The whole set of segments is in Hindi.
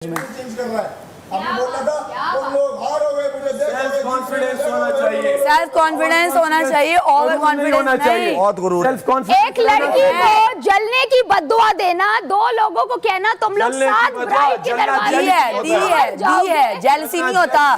चेंज कर रहा है। आपने बोला था तुम लोग हारोगे, मुझे सेल्फ कॉन्फिडेंस होना चाहिए, सेल्फ कॉन्फिडेंस होना चाहिए, ओवर कॉन्फिडेंस होना चाहिए। बहुत गुरूर। Self confidence. एक लड़की को जलने की बद्दुआ देना, दो लोगों को कहना तुम लोग जलने की साथ बद्दुआ, ब्राइड के जलना दरवाजे दी है, जेलसी नहीं होता।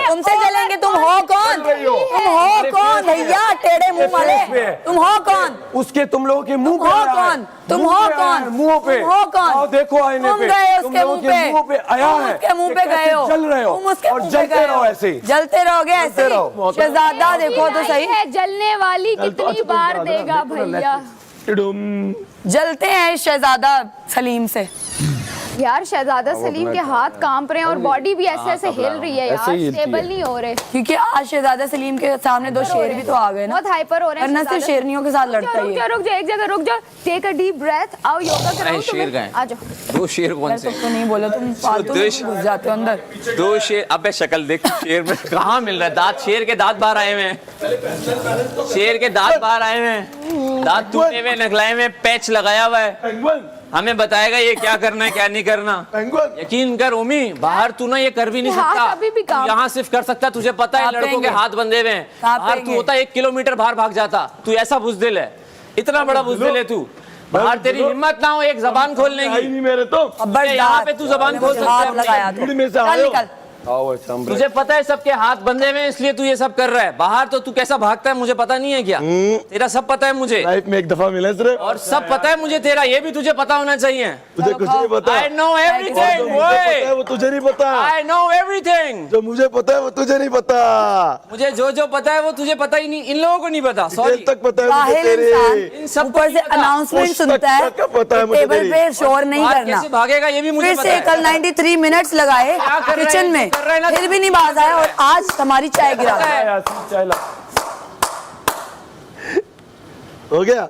तुमसे जलेंगे, तुम हो कौन? तुम हो कौन भैया? टेढ़े मुंह वाले, तुम हो कौन? उसके तुम लोगों के मुंह पे हो आया है। कौन? तुम हो कौन? मुंह पे तुम हो कौन? आओ देखो आईने तुम पे, गए तुम उसके लोगों मुंह के पे, मुंह पे आया तुम है उसके मुंह कि पे कैसे गए हो, जल रहे हो तुम उसके और मुंह पे जलते गए रहो हो। ऐसे ही। जलते रहोगे ऐसे ही। रहो। शहजादा देखो तो सही, है जलने वाली कितनी बार देगा भैया। जलते हैं शहजादा सलीम से। यार शहजादा सलीम के हाथ कांप रहे हैं और बॉडी भी ऐसे ऐसे हिल रही है यार, ऐसे ही हिलती स्टेबल है। नहीं हो रहे। क्योंकि आज शहजादा सलीम के सामने दो शेर भी तो आ गए ना, बहुत हाइपर हो रहे हैं वरना सिर्फ शहजादा। शेरनियों के साथ लड़ता ही है। रुक जाओ एक जगह रुक जाओ, टेक अ डीप ब्रेथ, आओ योगा कराओ। शेर गए। आ जाओ। दो शेर कौन से? तो नहीं बोला तुम, फालतू में घुस जाते हो अंदर। दो शेर। अबे शक्ल देख शेर में कहाँ मिल रहा है दांत? शेर के दांत बाहर आए हुए हैं, शेर के दांत बाहर आए हुए हैं, दांत टूटे हुए नखलाए हुए, पैच लगाया हुआ है। हमें बताएगा ये क्या करना है क्या नहीं करना। यकीन कर ओमी, बाहर तू ना ये कर भी नहीं हाथ सकता, अभी भी काम। यहाँ सिर्फ कर सकता। तुझे पता है लड़कों के हाथ बंधे हुए हैं, बाहर तू होता 1 किलोमीटर बाहर भाग जाता। तू ऐसा बुजदिल है, इतना बड़ा बुजदिल है तू। बाहर तेरी हिम्मत ना हो एक जबान खोलने की। नहीं मेरे तो यहाँ पे तू जबान खोल सकता हाथ है। लगाया तो। भीड़ में से चल आए हो। निकल। आओ सामने। तुझे पता है सबके हाथ बंधे हुए हैं इसलिए तू ये सब कर रहा है। बाहर तो तू कैसा भागता है मुझे पता नहीं है क्या? तेरा सब पता है मुझे, लाइफ में एक दफा मिला सिर्फ, और सब पता है मुझे तेरा, ये भी तुझे पता होना चाहिए। तुझे कुछ नहीं पता। I know जो everything, मुझे पता है boy. वो तुझे नहीं पता, I know everything. जो मुझे पता है वो तुझे नहीं पता, मुझे जो जो पता है वो तुझे पता ही नहीं, इन लोगों को नहीं पता। दिल सॉरी। तक पता है मुझे काहिल तेरे। इंसान इन सब ऊपर से अनाउंसमेंट उस सुनता है, तक का पता है मुझे टेबल तेरी। पे शोर नहीं बाहर करना। कैसे भागेगा ये भी मुझे फिर पता से है। कल 93 मिनट्स लगाए क्या कर रहा है? किचन में, जो कर रहा है ना, फिर भी नहीं बाज आया और आज हमारी चाय गिरा दी। चला हो गया,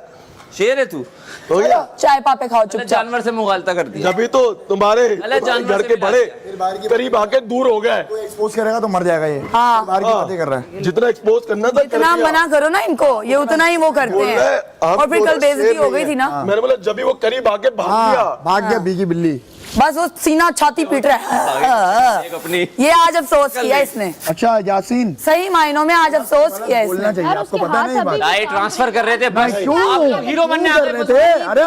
शेर है तू, हो गया। चाय पापे खाओ चुपचाप। जानवर से मुगालता कर दिया। जब तो तुम्हारे जानवर घर से के मिला बड़े दिया। करीब आके दूर हो गए। कोई एक्सपोज करेगा तो मर जाएगा ये। हाँ। बाहर की बातें कर रहा है। जितना एक्सपोज करना था कर इतना दिया। मना करो ना इनको, ये उतना ही वो करते बोल हैं। रहे, हम और फिर दोनों कल बेइज्जती शेर हो नहीं गई है। थी ना, मैंने बोला जब भी वो करीब आके भाग गया, भाग गया बीगी बिल्ली। बस वो सीना छाती पीट रहा है। एक अपनी ये आज अफसोस किया इसने, अच्छा यासीन, सही मायनों में आज अफसोस किया बोलना इसने। चाहिए, यार आपको उसके पता हाथ नहीं बात। अभी- लाइट ट्रांसफर कर रहे थे बस। क्यों? आप लोग हीरो बनने क्यों आते कर रहे थे? अरे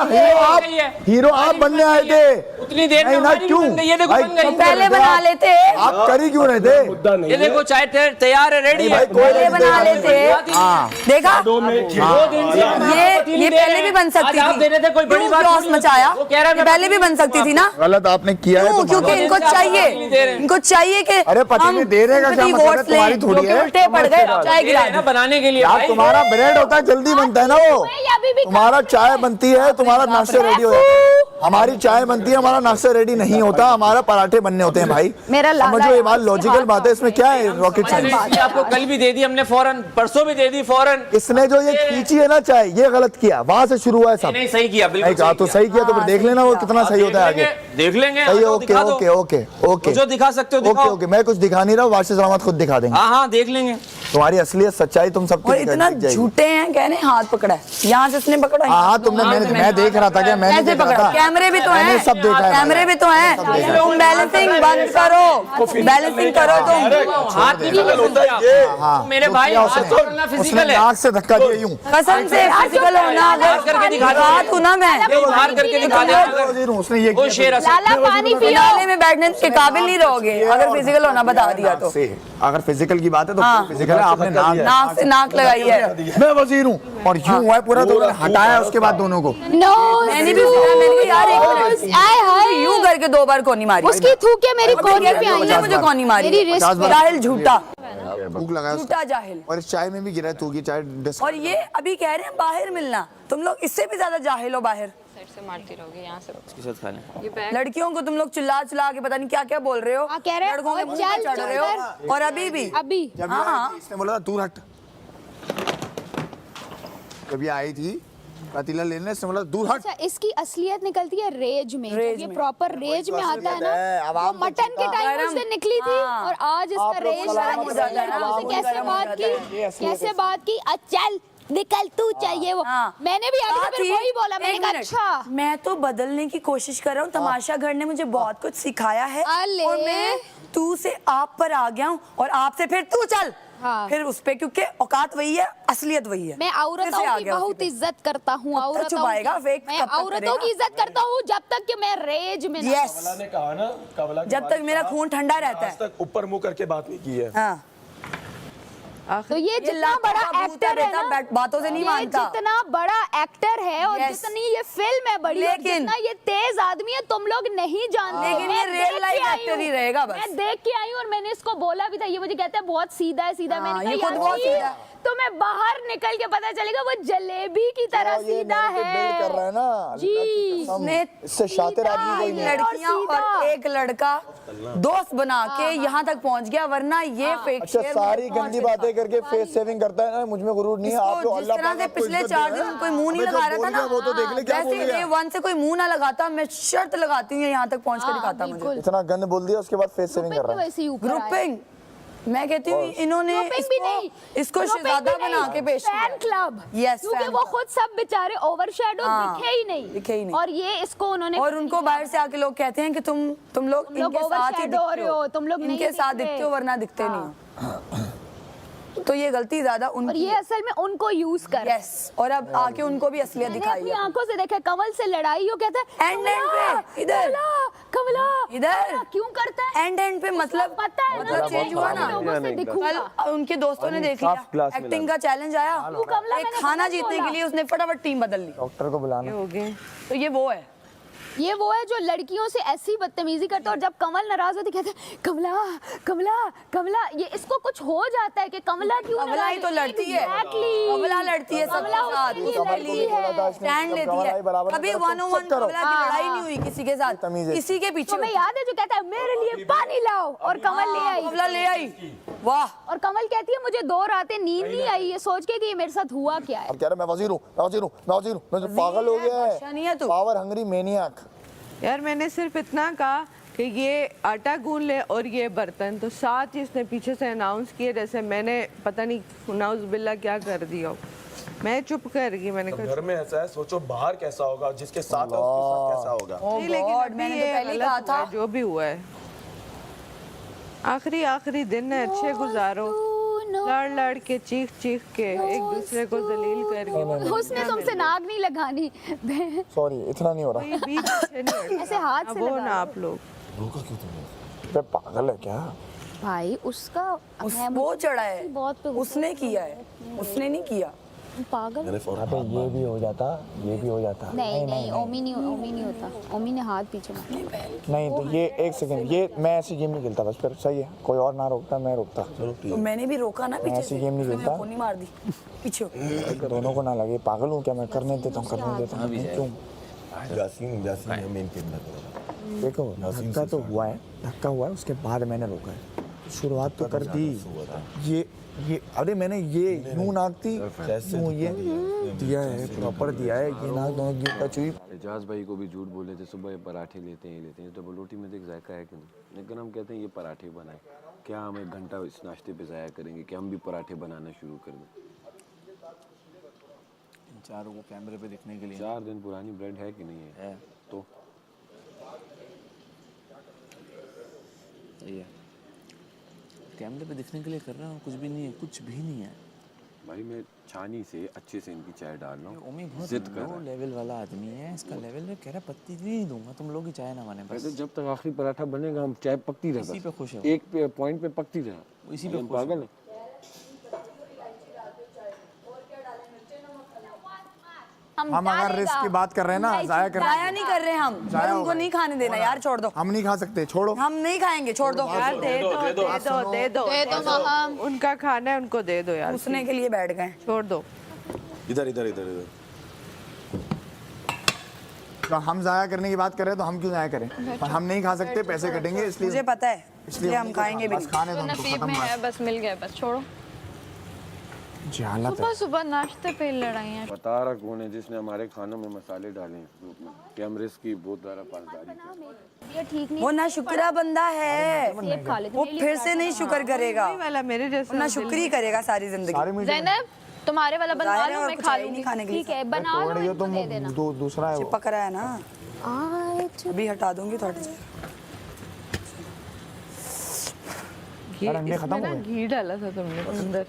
हीरो आप बनने आए थे। उतनी देर में नहीं ना, हमारी भी क्यों? बन गई। ये देखो भाई, बन गई। तो पहले बना लेते, आप कर ही क्यों रहे थे? मुद्दा नहीं ये है। देखो चाय तैयार है, रेडी है। भाई कोई पहले नहीं बना देगा। लेते। हाँ। देखा, दो में ये पहले भी बन सकती आप दे रहे थे, कोई बड़ी थी। बात क्रॉस थोड़ी होती। मचाया, वो कह रहा है ये मैं पहले भी बन सकती थी ना। गलत आपने किया है क्यों? तो क्योंकि मानो। इनको चाहिए, इनको चाहिए कि अरे पति हम ने दे रहेगा क्या सिंपैथी मतलब है? वोट्स तुम्हारी लें, थोड़ी जो कि है। उल्टे पड़ गए, चाय गिरा ना दी। बनाने के लिए यार भाई। तुम्हारा ब्रेड होता है जल्दी बनता है ना वो, ये अभी भी तुम्हारा चाय बनती है, तुम्हारा नाश्ता रेडी हो जाता है। हमारी चाय बनती है, हमारा नाश्ता रेडी नहीं होता, हमारा पराठे बनने होते हैं भाई। मेरा लाला समझो ये बात है, लॉजिकल उसके बात है, इसमें क्या है रॉकेट मैंने साइंस। इसलिए आपको कल भी दे दी हमने, फौरन परसों भी दे दी फौरन। इसने जो ये खींची है ना चाय, ये गलत किया, वहां से शुरू हुआ है सब। नहीं सही किया, नहीं बिल्कुल कहा तो सही किया, तो फिर देख लेना वो कितना सही होता है आगे। देख लेंगे। सही, आओ, ओके दिखा दो। ओके ओके ओके जो दिखा सकते हो ओके दिखाओ। ओके। मैं कुछ दिखा नहीं रहा हूँ, वाशिद सलामत खुद दिखा देंगे। हाँ हाँ देख लेंगे। तुम्हारी असलियत सच्चाई तुम सबकी और दिख इतना जाएगी। झूठे हैं, कहने हाथ पकड़ा है, यहाँ से इसने पकड़ा है। हाँ तुमने, मैं देख रहा था क्या? मैंने ऐसे देख रहा पकड़ा, था। कैमरे भी तो मैंने हैं, सब देखा है। कैमरे भी तो हैं। तुम बैलेंसिंग बंद करो, बैलेंसिंग करो तुम। हाथ नहीं फिजिकल होता है पकड़ ये। हाँ, मेरे जो भाई किया हाथ उसने। पकड़ना उसने फिजिकल है। नाक से धक्का दिया यूं। कसम से फिजिकल होना, बाहर करके दिखा दो। बात हूँ ना मैं, ये बाहर करके दिखा दे। उसने ये वो शेर असल लाला पानी पियो। फिनाले में बैठने के काबिल नहीं रहोगे अगर फिजिकल होना बता दिया तो। अगर फिजिकल की बात है तो हाँ। फिजिकल है। आपने नाक से नाक लगाई है। मैं वजीर हूँ और यूं हुआ है पूरा, तो मैंने हटाया उसके बाद दोनों को। नो मैंने भी सुना, मैंने कहा यार एक मिनट, आए हाय यूं करके 2 बार कोनी मारी। उसकी थूके मेरी कोनी पे आई है। मुझे कोनी मारी, मेरी रिस्ट पे। जाहिल झूठा, भूख लगा झूठा जाहिल। और इस चाय में भी गिरा है, तू की चाय डिस्क। और ये अभी कह रहे हैं बाहर मिलना, तुम लोग इससे भी ज्यादा जाहिल हो बाहर। से मारती रहोगे यहाँ से के साथ खा लें। ये बैग लड़कियों को तुम लोग चिल्ला चिल्ला के पता नहीं क्या क्या बोल रहे हो, हाँ, कह रहे हैं, लड़कों के और मुंह पे चल, चढ़ रहे चल हो। और अभी भी अभी जब ये हाँ। आई थी, इसने बोला था दूर हट। जब ये आई थी पतीला लेने, इसने बोला दूर हट। अच्छा, इसकी असलियत निकलती है रेज में। रेज जब ये में। प्रॉपर रेज में आता है असलियत है, ना, आवाम वो को मटन के चिंता। टाइम गरम। उससे निकली थी और आज इसका आप लोग रेज सलामत इससे हो जाते हैं, लड़कियों से आप कैसे लोग बात गरम हो जाते हैं। की, कैसे बात की। चल निकल तू चाहिए वो। हाँ। मैंने भी अभी बात फिर ही- वही बोला, मैंने एक कहा मिनट, अच्छा। मैं तो बदलने की कोशिश कर रहा हूँ। तमाशा घर ने मुझे बहुत कुछ सिखाया है अले। और मैं तू से आप पर आ गया हूँ और आपसे फिर तू चल। हाँ। फिर उस पे, क्योंकि औकात वही है, असलियत वही है। मैं फिर से औरतों आ की गया बहुत उसी पे। इज्जत करता हूँ। कब तक औरतों छुपाएगा? की। फेक मैं कब तक औरतों करेगा? की इज्जत करता हूँ जब तक कि मैं रेज में ना हूँ। यस, कमला ने कहा ना, कमला के जब तक वालिद मेरा साहब खून ठंडा रहता आज है। तक ऊपर मुंह करके बात नहीं की है। हाँ, तो ये जितना लाखों बड़ा का भूत एक्टर है बेटा, ना, बातों से नहीं ये मानता। जितना बड़ा एक्टर है और Yes. जितनी ये फिल्म है बड़ी, और लेकिन- जितना ये तेज आदमी है, तुम लोग नहीं जानते। लेकिन मैं ये real देख life के आई actor ही हूँ। रहेगा बस। मैं देख के आई हूँ और मैंने इसको बोला भी था। ये मुझे कहता है बहुत सीधा है, सीधा है। हाँ, मैंने ये कहा खुद बहुत सीधा यार है। तुम्हें बाहर निकल के पता चलेगा वो जलेबी की तरह ये सीधा narrative build कर रहा है। है ना, अल्लाह की जी। कसम। ने इससे शातिर आदमी कोई नहीं है। लड़कियां सीधा। और एक लड़का दोस्त बना के यहाँ तक पहुँच गया, वरना ये फेक अच्छा, सारी गंदी बातें करके फेस सेविंग करता है ना, मुझ में गुरूर नहीं है। आप जिस तरह से पिछले 4 दिन कोई मुंह नहीं लगा रहा था ना, वो तो देख ले क्या बोल वैसे गया। डे 1 से कोई मुंह ना लगाता, मैं शर्त लगाती हूँ यहाँ तक पहुँच के दिखाता मुझे। बिल्कुल। इतना गंद बोल दिया, उसके बाद फेस सेविंग कर रहा है। वैसे ही ऊपर आया। ग्रुपिंग, मैं कहती हूँ इन्होंने Grouping भी नहीं, इसको Grouping शहजादा भी बना नहीं, के पेश किया। Fan club. Yes, क्योंकि fan वो club। खुद सब बेचारे ओवरशैडो हाँ, दिखे ही नहीं। दिखे ही नहीं। और ये इसको उन्होंने और उनको बाहर से आके लोग कहते हैं कि तुम लोग तुम लोग इनके साथ ही overshadow हो दिखते रहे हो, तुम लोग नहीं इनके साथ दिखते। दिखते हो वरना दिखते नहीं हो। तो ये गलती ज्यादा और उनकी ये असल में उनको यूज कर रहे हैं। यस, और अब आके उनको भी असलियत मैंने दिखाई अपनी है। आंखों से देखा कमल से लड़ाई हो, कहता है End कमला, पे, इधर। कमला इधर। कमला, क्यों करता है? एंड एंड पे मतलब पता है ना मतलब कि मैं चेंज हुआ ना। लोगों से दिखूंगा। कल उनके दोस्तों ने देख साफ लिया, class एक्टिंग का चैलेंज आया, क्यों कमला, एक मैंने खाना पता जीतने बोला। के लिए उसने फटाफट टीम बदल ली। डॉक्टर को बुलाना। हो गए। तो ये वो है। ये वो है जो लड़कियों से ऐसी बदतमीजी करता है, और जब कमल नाराज होती कहता है कमला कमला कमला। ये इसको कुछ हो जाता है कि कमला क्यों कमला ही तो लड़ती है। Exactly. कमला लड़ती है सबके कमला साथ, उसके लिए सबके लड़ती लिए है। स्टैंड लेती है। कभी 1-on-1 कमला की लड़ाई नहीं हुई किसी के साथ, तमीज़ है। किसी के पीछे तुम्हें याद है जो कहता है मेरे लिए पानी लाओ, और कमल ले आई। कमला ले आई। वाह, और कमल कहती है मुझे 2 रातें नींद नहीं आई, ये सोच के कि ये मेरे साथ हुआ क्या है। अब कह रहा मैं वजीर हूँ, मैं वजीर हूँ, मैं वजीर हूँ। मैं तो पागल हो गया बादशाह नहीं है है, तू। Power hungry maniac. यार मैंने सिर्फ इतना कहा कि ये आटा गूंद ले और ये बर्तन, तो साथ ही इसने पीछे से अनाउंस किए जैसे मैंने पता नहीं नाउज बिल्ला क्या कर दिया हो। मैं चुप कर गई, मैंने कहा घर में ऐसा है, सोचो बाहर कैसा होगा, जिसके साथ है उसके साथ कैसा होगा। ओह नहीं, लेकिन गॉड, अभी मैंने ये तो पहले ही गलत कहा हुआ है, था। जो भी हुआ है। आखिरी दिन है, अच्छे गुजारो। लड़ लड़ के चीख चीख के एक दूसरे को जलील करके उसने तुमसे नाक नहीं लगानी। सॉरी, इतना नहीं हो रहा। कोई बीच से नहीं हटता। ऐसे हाथ अब से वो लगा ना लो। आप लोग बे पागल है क्या? भाई उसका वो चढ़ा है, बहुत पे उसने किया है, उसने नहीं किया। पागल। ये भी हो जाता, ये भी हो जाता। नहीं नहीं, ओमी नहीं होता। ओमी ने हाथ पीछे मारा। नहीं तो ये एक सेकंड, ये मैं ऐसी गेम नहीं खेलता। बस फिर सही है, कोई और ना रोकता, मैं रोकता। तो मैंने भी रोका ना पीछे ऐसी से, गेम नहीं तो खेलता। मैं गोली मार दी पीछे। दोनों को ना लगे, पागल हूँ क्या मैं? करने देता हूँ, करने देता हूँ। क्यों? देखो, धक्का तो हुआ है, धक्का हुआ है, उसके बाद मैंने रोका है। शुरुआत तो कर दी। ये अरे मैंने ये यूं नाकती, यूं ये दिया है, प्रॉपर दिया है। ये नाक दोनों की टच हुई। एजाज भाई को भी झूठ बोले थे, सुबह ये पराठे लेते हैं, ये लेते हैं, डबल रोटी में देख जायका है कि नहीं। लेकिन हम कहते हैं ये पराठे बनाए, क्या हम 1 घंटा इस नाश्ते पे ज़ाया करेंगे कि हम भी पराठे बनाना शुरू कर दें। चारों को कैमरे पे दिखने के लिए 4 दिन पुरानी ब्रेड है कि नहीं है? तो सही है, कैमरे पे दिखने के लिए कर रहा हूँ, कुछ भी नहीं है, कुछ भी नहीं है भाई मैं छानी से अच्छे से इनकी चाय डाल रहा हूँ। ओमी बहुत जिद कर लो रहा है। लेवल वाला आदमी है, इसका लेवल में कह रहा पत्ती भी नहीं दूंगा, तुम लोग ही चाय ना माने कहते बस। जब तक आखिरी पराठा बनेगा हम चाय पकती रहे, इसी बस। पे खुश है वो। एक पॉइंट पे पकती रहा, इसी पे हम खुश है। पागल है। हम अगर रिस्क की बात कर रहे हैं ना, जाया कर जाया नहीं कर रहे हम, पर उनको नहीं खाने देना यार, छोड़ दो। हम नहीं खा सकते, छोड़ो। हम नहीं खाएंगे, छोड़ दो। यार दे दो उनका खाना है, उनको दे दो यार, उसने के लिए बैठ गए। छोड़ दो। इधर इधर इधर इधर तो हम जाया करने की बात कर रहे हैं तो हम क्यों जाया करें? पर हम नहीं खा सकते, पैसे कटेंगे, इसलिए मुझे पता है, इसलिए हम खाएंगे भी बस नहीं। खाने दो तो हमको, नसीब खत्म में बात। है, बस मिल गया, बस छोड़ो। जहालत है। सुबह सुबह नाश्ते पे लड़ाइयाँ। बता रहा कौन है जिसने हमारे खानों में मसाले डाले हैं इस ग्रुप में, कि हम रिस्क की बहुत ज़्यादा पासदारी करें। ये ठीक नहीं। वो ना शुक्रा बंदा है, सेब खा लेते वो फिर से नहीं शुक्र करेगा, वही वाला मेरे जैसा ना शुक्र ही करेगा सारी जिंदगी। सारे मुझे ज़ैनब तुम्हारे वाला बनवा जाहिर है, लो, और मैं कुछ खा है ही नहीं लूंगी। खाने के लिए। ठीक है, बना लो, तोड़ दियो इनको तुम, दे देना। दूसरा है वो। चिपक रहा है ना, आज अभी हटा दूंगी थोड़ा सा। ये यार, अंडे इसमें खत्म हो ना गए। घी डाला था तुमने अंदर,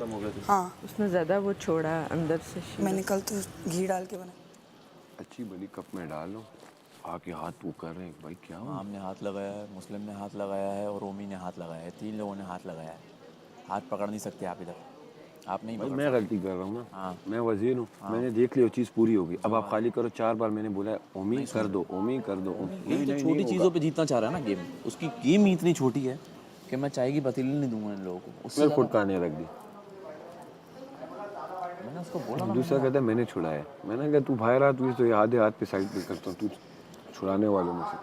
हाँ, उसने ज्यादा वो छोड़ा अंदर से। मैंने कल तो घी डाल के बनाया। अच्छी बड़ी कप में डाल लो, आके हाथ फूक कर रहे हैं भाई क्या हुआ? आम ने हाथ लगाया है, मुस्लिम ने हाथ लगाया है और ओमी ने हाथ लगाया है। 3 लोगों ने हाथ लगाया है। हाथ पकड़ नहीं सकते आप इधर, आप नहीं भाई पकड़ मैं गलती कर रहा हूँ ना, हाँ। मैं वजीर हूँ, मैंने देख लिया चीज़ पूरी होगी। अब आप खाली करो। 4 बार मैंने बोला ओमी कर दो, ओमी कर दो, यही तो छोटी चीज़ों पे जीतना चाह रहा है ना गेम। उसकी गेम ही इतनी छोटी है कि मैं चाय की पतीली नहीं दूंगा इन लोगों को। उससे मैं खुद खाने रख दी। मैंने उसको बोला ना, दूसरा कहता है मैंने छुड़ाया। मैंने कहा तू भाई रहा, तू तो ये आधे हाथ पे साइड पे करता हूँ, तू छुड़ाने वालों में से।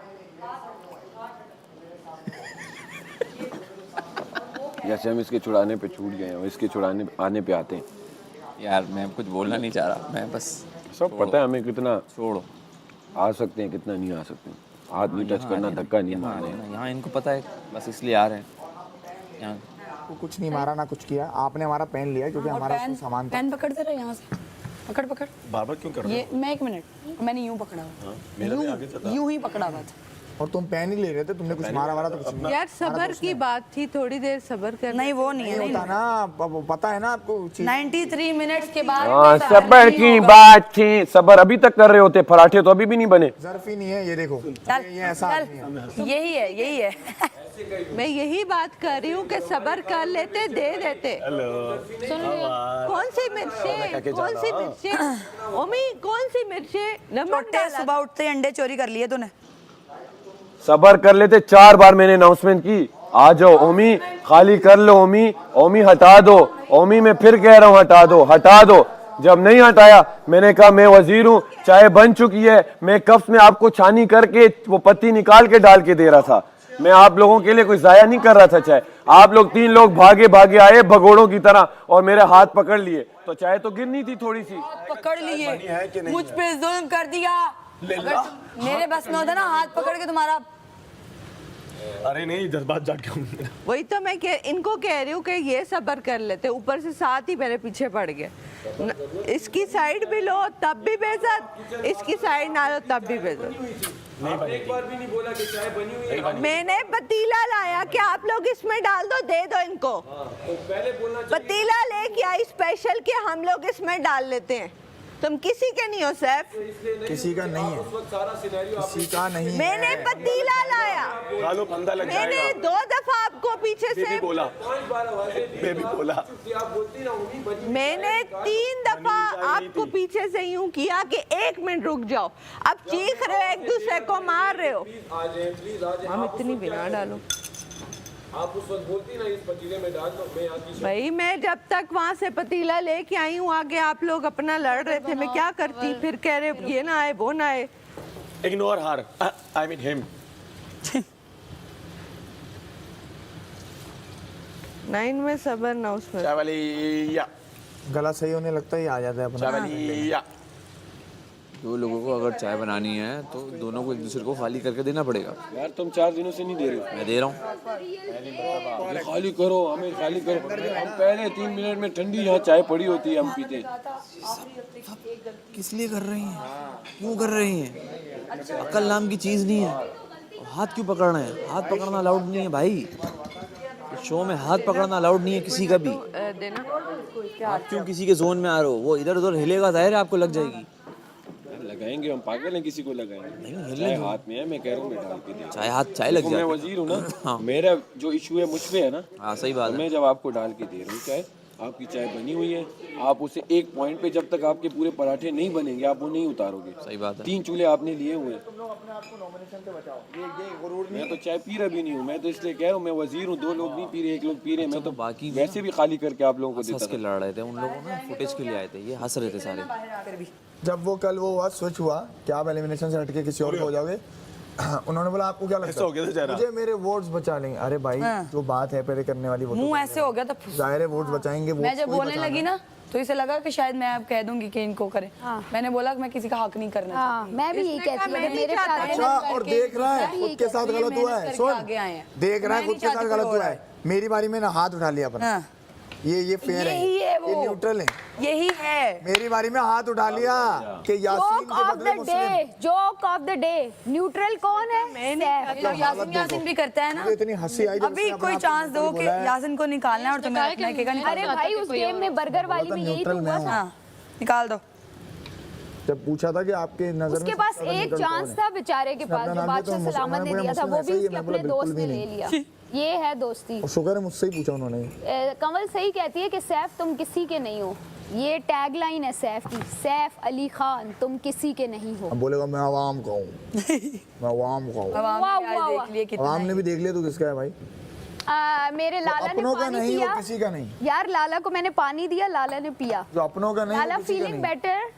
जैसे हम इसके छुड़ाने पे छूट गए हैं, इसके छुड़ाने आने पे आते हैं। यार मैं कुछ बोलना नहीं चाह रहा, मैं बस सब पता है हमें कितना छोड़ो। आ सकते हैं, कितना नहीं आ सकते। हाथ नहीं टच करना, धक्का नहीं मारना। यहाँ इनको पता है, बस इसलिए आ रहे हैं यहाँ। वो कुछ नहीं मारा ना कुछ किया, आपने हमारा पेन लिया क्योंकि हमारा उसमें सामान था। पेन पकड़ते रहे यहाँ से, पकड़ पकड़। बार बार क्यों कर रहे ये मैं 1 मिनट, मैंने यूं पकड़ा हुआ, यूं ही पकड़ा हुआ था। और तुम पेन ही ले रहे थे, तुमने कुछ मारा वारा तो कुछ नहीं। यार सबर की बात थी, थोड़ी देर सबर कर। नहीं वो नहीं है, नहीं होता ना, अब पता है ना आपको चीज। 93 मिनट्स के बाद हाँ, भी सबर नहीं की होगा। बात थी। सबर अभी तक कर रहे होते, पराठे तो अभी भी नहीं बने। ज़र्फ ही नहीं है ये, देखो चल ये ऐसा आदमी है। चल, यही है यही है। मैं यही बात कर रही हूँ कि सबर कर लेते, दे देते। कौन सी मिर्चें, कौन सी मिर्चें ओमी, कौन सी मिर्चें? नमक छोटे डाला। सुबह उठते ही अंडे चोरी कर लिए तूने। सबर कर लेते। 4 बार मैंने अनाउंसमेंट की, आ जाओ ओमी, खाली कर लो ओमी, ओमी हटा दो, ओमी मैं फिर कह रहा हूँ हटा दो, हटा दो। जब नहीं हटाया मैंने कहा मैं वजीर हूँ, चाय बन चुकी है, मैं कप्स में आपको छानी करके वो पत्ती निकाल के डाल के दे रहा था। मैं आप लोगों के लिए कुछ जाया नहीं कर रहा था चाय। आप लोग 3 लोग भागे भागे आए भगोड़ों की तरह और मेरे हाथ पकड़ लिए, तो चाय तो गिरनी थी थोड़ी सी। पकड़ लिए, मुझ पे जुल्म कर दिया। अगर मेरे बस में होता ना हाथ पकड़ के तुम्हारा। अरे नहीं, जज्बात जाग गया। वही तो मैं इनको कह रही हूँ कि ये सबर कर लेते, ऊपर से साथ ही मेरे पीछे पड़ गए। इसकी साइड भी लो तब भी बेइज्जत, इसकी साइड ना लो तब भी बेइज्जत। एक बार भी नहीं बोला कि चाय बनी हुई है। मैंने पतीला लाया कि आप लोग इसमें डाल दो, दे दो इनको। तो पहले बोलना पतीला लेके आई स्पेशल कि हम लोग इसमें डाल लेते हैं। तुम किसी के नहीं हो सैफ, किसी का नहीं है, सारा सिनेरियो किसी का नहीं है। मैंने पतीला लाया, खालो, फंदा लग मैंने जाएगा। 2 दफा आपको पीछे से बोला 5 बार बेबी बोला। आप बोलती ना उम्मीद बनी। मैंने 3 दफा आपको पीछे से यूं किया कि 1 मिनट रुक जाओ। अब चीख रहे हो, एक दूसरे को मार रहे हो। आ जाए प्लीज, आ जाए। हम इतनी बिना डालो आप उस वक्त बोलती ना इस पतीले में डाल दो, मैं आती। भाई। मैं जब तक वहां से पतीला लेके आई हूँ, आगे आप लोग अपना लड़ रहे थे, मैं क्या करती? फिर कह रहे ये ना आए वो ना आए। Ignore her, I mean him. 9 में सबर ना उसमें। चावलिया, गला सही होने लगता ही आ जाता है अपना। चावलिया। 2 लोगों को अगर चाय बनानी है तो दोनों को एक दूसरे को खाली करके देना पड़ेगा। यार तुम 4 दिनों से नहीं दे रहे हो। मैं दे रहा हूँ। अरे खाली करो, हमें खाली करो। हम पहले 3 मिनट में ठंडी यहाँ चाय पड़ी होती है, हम पीते हैं। किस लिए कर रही हैं, क्यों कर रही हैं? अकल नाम की चीज़ नहीं है। हाथ क्यों पकड़ना है? हाथ पकड़ना अलाउड नहीं है भाई। शो में हाथ पकड़ना अलाउड नहीं है किसी का भी। देना आप क्यों किसी के जोन में आ रहे हो? वो इधर उधर हिलेगा, जाहिर है आपको लग जाएगी। लगाएंगे, हम पागल हैं किसी को लगाएंगे? नहीं, चाय हाथ में है, मैं कह रहा हूँ मैं डाल के दे। चाय हाथ चाय लग मैं जाए। वजीर हूँ ना। हाँ। मेरा जो इशू है मुझ पे है ना। हाँ सही बात तो है। मैं जब आपको डाल के दे रहा हूँ चाय, आपकी चाय बनी हुई है, आप उसे एक पॉइंट पे जब तक आपके पूरे पराठे नहीं बनेंगे आप वो नहीं उतारोगे। सही बात है। 3 चूल्हे आपने लिए हुए हैं। मैं तो चाय पी रहा भी नहीं हूँ, मैं तो इसलिए कह रहा हूँ मैं वजीर हूँ। 2 लोग नहीं पी रहे, 1 लोग पी रहे। मैं तो बाकी वैसे भी खाली करके आप लोगों को हंस देता के लड़ रहे थे। उन लोगों ने फुटेज के लिए आए थे, ये हंस रहे थे सारे। जब वो कल वो हुआ स्विच हुआ कि आप एलिमिनेशन से हटके किसी और को हो जाओगे, उन्होंने बोला आपको क्या लगता है? मुझे मेरे वोट्स बचा लेंगे। अरे भाई जो बात है पहले करने वाली, वो मुंह ऐसे हो गया था। जाहिर है वोट्स बचाएंगे। मैं जब बोलने लगी ना तो इसे लगा कि शायद मैं अब कह दूंगी कि इनको करे। मैंने बोला कि मैं किसी का हक नहीं करना हाँ, मैं भी यही कहती हूँ, अगर मेरे साथ अच्छा, और देख रहा है खुद के साथ गलत हुआ है। सुन, आगे आए हैं। देख रहा है खुद के साथ गलत हुआ है। मेरी बारी में ना हाथ उठा लिया अपना। ये फेयर है, यही है वो। ये न्यूट्रल है। यही है। मेरी बारी में हाथ उठा लिया कि यासीन जोक के ऑफ बदले the Muslim. Day, joke of the day, neutral कौन है? सैफ। मतलब यासिन भी करता है ना। मुझे इतनी हंसी आई जब अभी उसने अपने कोई आप चांस को दो कि बोला है। यासिन को निकालना है और तुम्हें अपना एक अरे भाई उस गेम में बर्गर वाली में यही तो हुआ था। हाँ निकाल दो। जब पूछा था कि आपके नजर उसके में पास सबसे ज्यादा एक न्यूट्रल चांस कौन था बेचारे के उसने पास, अपना जो नाम लिया बादशाह तो सलामत ने मुसलमान दिया था, मुस्लिम वो भी ऐसा ही है, उसके मैं बोला अपने दोस्त बिल्कुल ने भी ले नहीं। लिया। ये है दोस्ती। और शुक्र है मुझसे ही पूछा उन्होंने। कमल सही कहती है कि सैफ तुम किसी के नहीं हो। ये टैगलाइन है सैफ की, सैफ अली खान तुम किसी के नहीं हो। अब बोलेगा मैं अवाम का हूँ, मैं अवाम का हूँ। अवाम वाह, ने आज वाह, देख वाह। लिए कितना अवाम ने भी देख लिया तो किसका है भाई? मेरे लाला ने अपनों का पानी नहीं पिया। वो किसी का नहीं। यार लाला को मैंने पानी दिया, लाला ने पिया। जो अपनों का नहीं लाला वो किसी का फीलिंग नहीं। बेटर।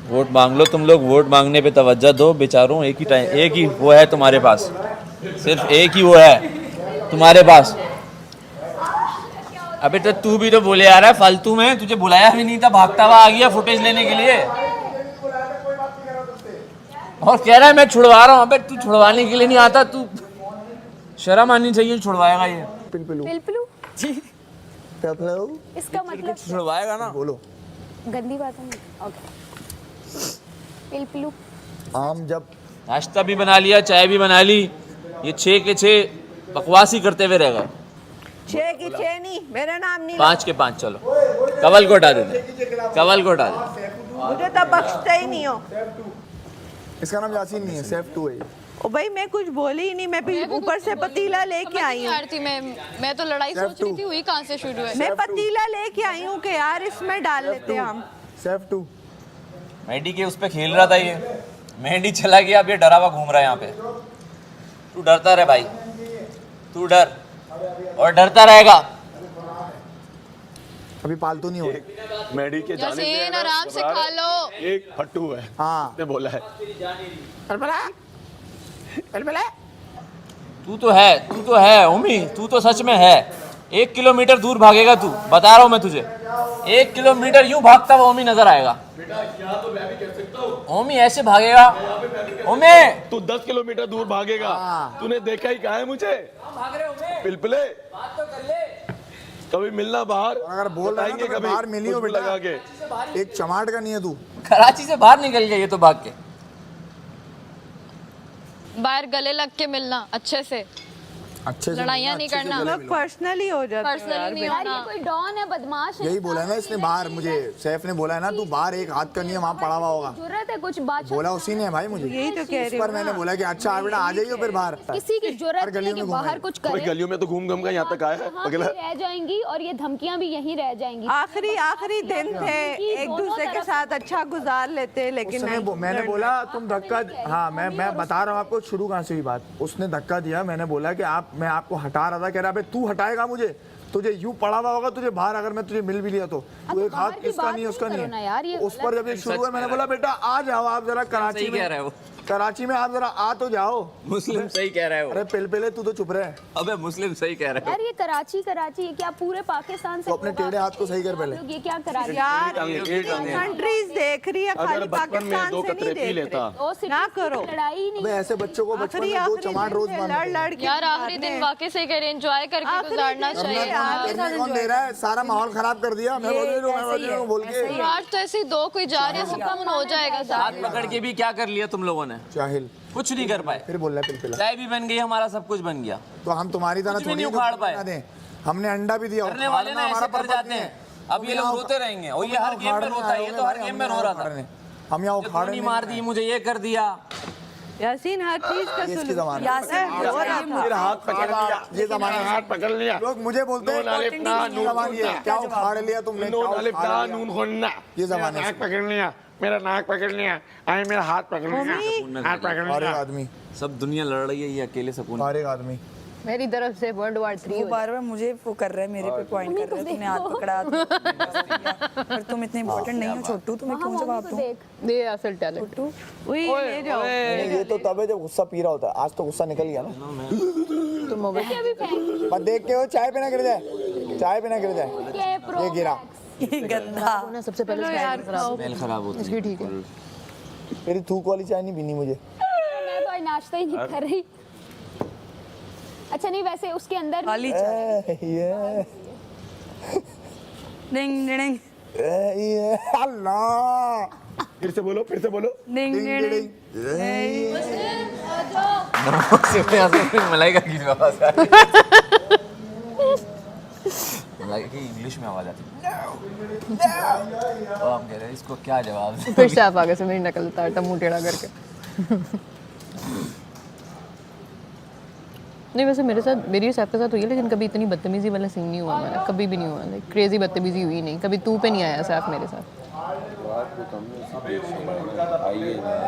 वोट मांग लो तुम लोग, वोट मांगने पे तवज्जो दो बेचारों। एक ही टाइम, एक ही वो है तुम्हारे पास, सिर्फ एक ही वो है तुम्हारे पास। अबे तो तू भी तो बोले आ रहा है फालतू में, तुझे बुलाया भी नहीं था, भागता हुआ आ गया फुटेज लेने के लिए और कह रहा है मैं छुड़वा रहा हूँ। अबे तू छुड़वाने के लिए नहीं आता, तू शर्म आनी चाहिए, छुड़वाएगा ये, पिलपिलू पिलपिलू पिलपिलू इसका मतलब छुड़वाएगा ना। बोलो। गंदी बात है। ओके पिलपिलू। आम जब नाश्ता भी बना लिया, चाय भी बना ली, ये 6 के 6 बकवास ही करते हुए रह गए। 6 की 6 नहीं, मेरा नाम नहीं। 5 के 5 चलो, कवल को हटा देते, कवल को हटा देते। मुझे तो बख्शता ही नहीं हो। इसका नाम यासीन नहीं है, सैफ 2 है। ओ भाई मैं कुछ बोली ही नहीं, मैं भी ऊपर से पतीला लेके आई हूँ। थी मैं तो लड़ाई सोच रही थी, हुई कहाँ से शुरू है। मैं पतीला लेके आई हूँ कि यार इसमें डाल लेते हैं हम। सैफ 2 मेहंदी के उस पे खेल रहा था ये, मेहंदी चला गया, अब ये डरा हुआ घूम रहा है यहाँ पे। तू डरता रहे भाई, तू डर और डरता रहेगा। अभी पालतू नहीं हो रही। मेडी के जाने से यासीन आराम से खा लो। एक फट्टू है, हाँ ने बोला है। तू तो है उम्मी, तू तो सच में है। 1 किलोमीटर दूर भागेगा तू, बता रहा हूँ मैं तुझे। 1 किलोमीटर यूं भागता हुआ ओमी नजर आएगा। ओमी ऐसे भागेगा, ओमी तू 10 किलोमीटर दूर भागेगा, तूने देखा ही कहा है मुझे? पिलपिले कभी मिलना बाहर, अगर बोल रहा है ना तो कभी बाहर मिली हो खुशबू बेटा। लगा के। एक चमाट का नहीं है तू। कराची से बाहर निकल गया ये तो भाग के। बाहर गले लग के मिलना अच्छे से, अच्छे से लड़ाइयाँ नहीं करना। लोग पर्सनली हो जाते हैं पर्सनली यार। नहीं यार ये होना। कोई डॉन है, बदमाश है। यही बोला है ना इसने बाहर, मुझे सैफ ने बोला है ना तू बाहर एक हाथ का नहीं है, वहाँ पड़ा हुआ होगा। जुर्रत है कुछ बात। बोला उसी ने है भाई मुझे। यही तो कह इस रही पर हूँ मैंने ना। बोला कि अच्छा बेटा आ जाइए फिर बाहर। किसी की हर जुर्रत गलियों नहीं है में कि बाहर घूमे। कुछ भाई करे। गलियों में तो घूम घूम कर यहाँ तक आया है, वहाँ पगला। भी रह जाएंगी और ये धमकियां भी यहीं रह जाएंगी। आखिरी दिन थे, एक दूसरे के साथ अच्छा गुजार लेते, लेकिन उसने नहीं। मैंने बोला तुम धक्का, हाँ मैं बता रहा हूँ आपको शुरू कहाँ से हुई बात। उसने धक्का दिया, मैंने बोला कि मैं आपको हटा रहा था, कह रहा बे तू हटाएगा मुझे, तुझे यूं पड़ा हुआ होगा तुझे बाहर, अगर मैं तुझे मिल भी लिया तो तू एक हाथ बाहर की इसका बात नहीं है नहीं उसका करो नहीं ना यार, ये है। उस पर जब ये शुरू हुआ मैंने बोला बेटा आ जाओ आप जरा कराची सही कह रहा है वो। में, कराची में आप जरा आ तो जाओ। मुस्लिम सही कह रहा है वो। अरे पहले तू तो चुप रहे। अबे मुस्लिम सही कह रहा है। यार ये कराची ये क्या पूरे पाकिस्तान से तो अपने टेढ़े हाथ को सही कर पहले। ये क्या कराची? यार कंट्रीज देख रही है, खाली अगर बचपन में पाकिस्तान 2 से कतरे नहीं पी देख लेता। रहे। दो सिटी ना की करो। लड़ाई नहीं। अबे ऐसे बच्चों को बचपन में दो चमाट रोज लड़ मारने के यार आखिरी दिन वाकई से कह रहे एंजॉय करके आखिरी गुजारना दिन चाहिए। करने कौन दे रहा है, सारा माहौल खराब कर दिया। मैं बोल रही हूँ बोल के। और आज तो ऐसे ही 2 कोई जा रहे हैं, सुकून हो जाएगा साथ हाथ पकड़ के भी क्या कर लिया तुम लोगों ने? जाहिल कुछ नहीं कर पाए। फिर बोल रहा है पिलपिला। चाय भी बन गई, हमारा सब कुछ बन गया। तो हम तुम्हारी तरह कुछ भी थोड़ी नहीं उखाड़ पाए। बना दें। हमने अंडा भी दिया, करने वाले ना उखाड़ना ऐसे कर पर्पस जाते नहीं हैं। है। अब ये लोग रोते रहेंगे और ये हर गेम में रोता है, ये तो हर गेम में रो रहा था। हम यहाँ मुझे उखाड़े गोली मार दी, मुझे ये कर दिया। यासीन हर चीज का इसकी सुलूक। जमाना। यासीन रो रहा था। मेरा हाथ पकड़ लिया, ये जमाना हाथ पकड़ लिया। लोग मुझे बोलते हैं नून अलिफ ना, नून जबान ये क्या उखाड़ लिया तुमने, नून क्या अलिफ उखाड़ ना, लिया? नून खोलना। ये जमाने से। नाक पकड़ लिया, मेरा नाक पकड़ लिया, आई मेरा हाथ पकड़ लिया, हाथ पकड़ हर एक लिया। आदमी, सब दुनिया लड़ रही है, ये अकेले सकून। हर एक आदमी। मेरी तरफ से World War 3 वो बार बार मुझे वो कर रहा है, मेरे पे पॉइंट कर रहा है, तुमने हाथ पकड़ा पर तुम इतने इम्पोर्टेंट नहीं हो छोटू, तुम्हें क्यों जवाब दूं? ये असल टैलेंट। छोटू वही ले जाओ। ये तो तब है जब गुस्सा पी रहा होता है। आज तो गुस्सा निकल गया ना। बस देख के वो चाय पे ना गिर जाए, चाय पे ना गिर जाए। ये गिरा। गंदा। सबसे पहले यार स्मेल खराब होती है। ठीक है। मेरी थूक वाली चाय नहीं पीनी मुझे। मैं तो आज नाश्ता ही नहीं कर रही। अच्छा नहीं, वैसे उसके अंदर खाली चाय। ये डिंग डिंग अल्लाह फिर से बोलो डिंग डिंग मलाइका की आवाज मलाइका की इंग्लिश में आवाज आती है। और हम कह रहे हैं इसको क्या जवाब दें? फिर से आप आगे से मेरी नकल उतारता मुंह टेढ़ा करके। नहीं वैसे मेरे साथ मेरी सैफ के साथ हुई है, लेकिन कभी इतनी बदतमीजी वाला सीन नहीं हुआ हमारा, कभी भी नहीं हुआ। लाइक क्रेजी बदतमीजी हुई नहीं, कभी तू पे नहीं आया सैफ मेरे साथ।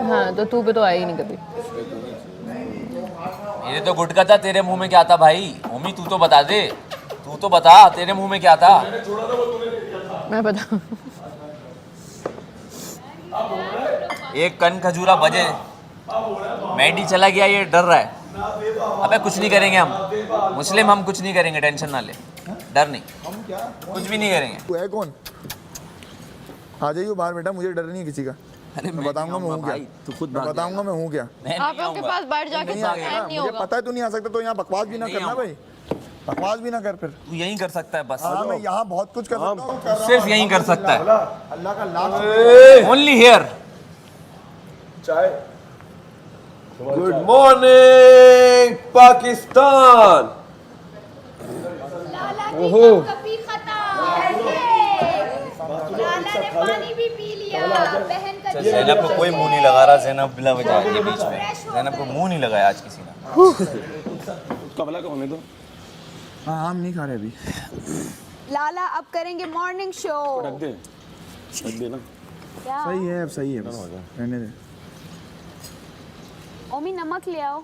हाँ तो तू पे तो आया ही नहीं कभी। मेरे तो गुटका था, तेरे मुंह में क्या था भाई? मम्मी तू तो बता दे, तू तो बता तेरे मुंह में क्या था? मैं बता एक कन खजूरा बजे, मैडी चला गया, ये डर रहा है। अबे कुछ नहीं करेंगे हम, मुस्लिम हम कुछ नहीं करेंगे, टेंशन ना ले, डर नहीं, कुछ भी नहीं करेंगे। तू है कौन? आ जाइए बाहर बेटा, मुझे डर नहीं है किसी का। अरे मैं बताऊंगा मैं हूँ क्या, तू खुद मैं बताऊंगा मैं हूँ क्या। आप लोग के पास बैठ जाके नहीं टाइम आएगा ना, नहीं मुझे होगा। पता है तू नहीं आ सकता, तो यहाँ बकवास भी ना नहीं करना आऊंगा। भाई, बकवास भी ना कर फिर। तू यही कर सकता है बस, हाँ मैं यहाँ बहुत कुछ कर सकता हूँ, कर रहा सिर्फ यही कर सकता है, हूँ। अल्लाह का lakh only here. Good morning Pakistan. ओहो कभी खता लाला ने पानी भी पी लिया, बहन का ज़ैनब को कोई मुंह नहीं लगा रहा, ज़ैनब बिला वजह के बीच में, ज़ैनब को मुंह नहीं लगाया आज किसी ने। कमला को होने दो। हाँ आम नहीं खा रहे अभी। लाला अब करेंगे मॉर्निंग शो। रख दे ना। क्या सही है, अब सही है, बस रहने दे। ओमी नमक ले आओ,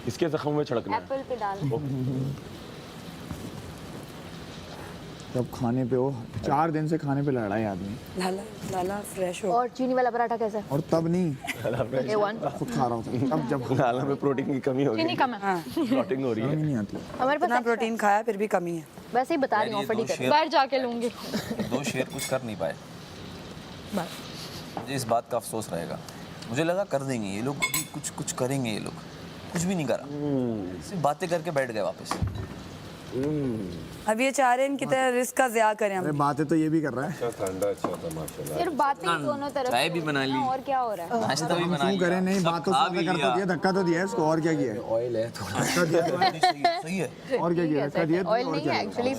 इसके जख्म में छिड़कना है। एप्पल पे डाल। जब खाने पे हो, 4 दिन से खाने पे लड़ा है आदमी, लाला लाला फ्रेश हो। और चीनी वाला पराठा कैसा है? और तब नहीं A1 खुद खा रहा होता, तब जब लाला में प्रोटीन की कमी हो गई, चीनी कम है। प्रोटीन हो रही है। नहीं आती। हमारे इतना पास प्रोटीन खाया फिर भी कमी है। वैसे ही बता रही हूँ, ऑफर ही कर। बाहर जाके लूंगी। 2 शेर कुछ कर नहीं पाए, मुझे इस बात का अफसोस रहेगा। मुझे लगा कर देंगे ये लोग, अभी कुछ करेंगे ये लोग, कुछ भी नहीं करा, सिर्फ बातें करके बैठ गए वापस। अब ये चाह रहे हैं इनकी तरह रिस्क का ज़िया करें हम। अरे बातें तो ये भी कर रहा है। सिर्फ बातें ही दोनों तरफ। चाय भी बना ली, और क्या हो रहा है? नाश्ता भी बना क्यों लिया, करे नहीं, सब बात तो खा साथ भी कर तो लिया। दिया, धक्का तो दिया है इसको, और क्या किया है? ऑयल है थोड़ा। धक्का दिया है, सही है। और क्या किया? धक्का दिया है, ऑयल और नहीं क्या है किया? एक्चुअली।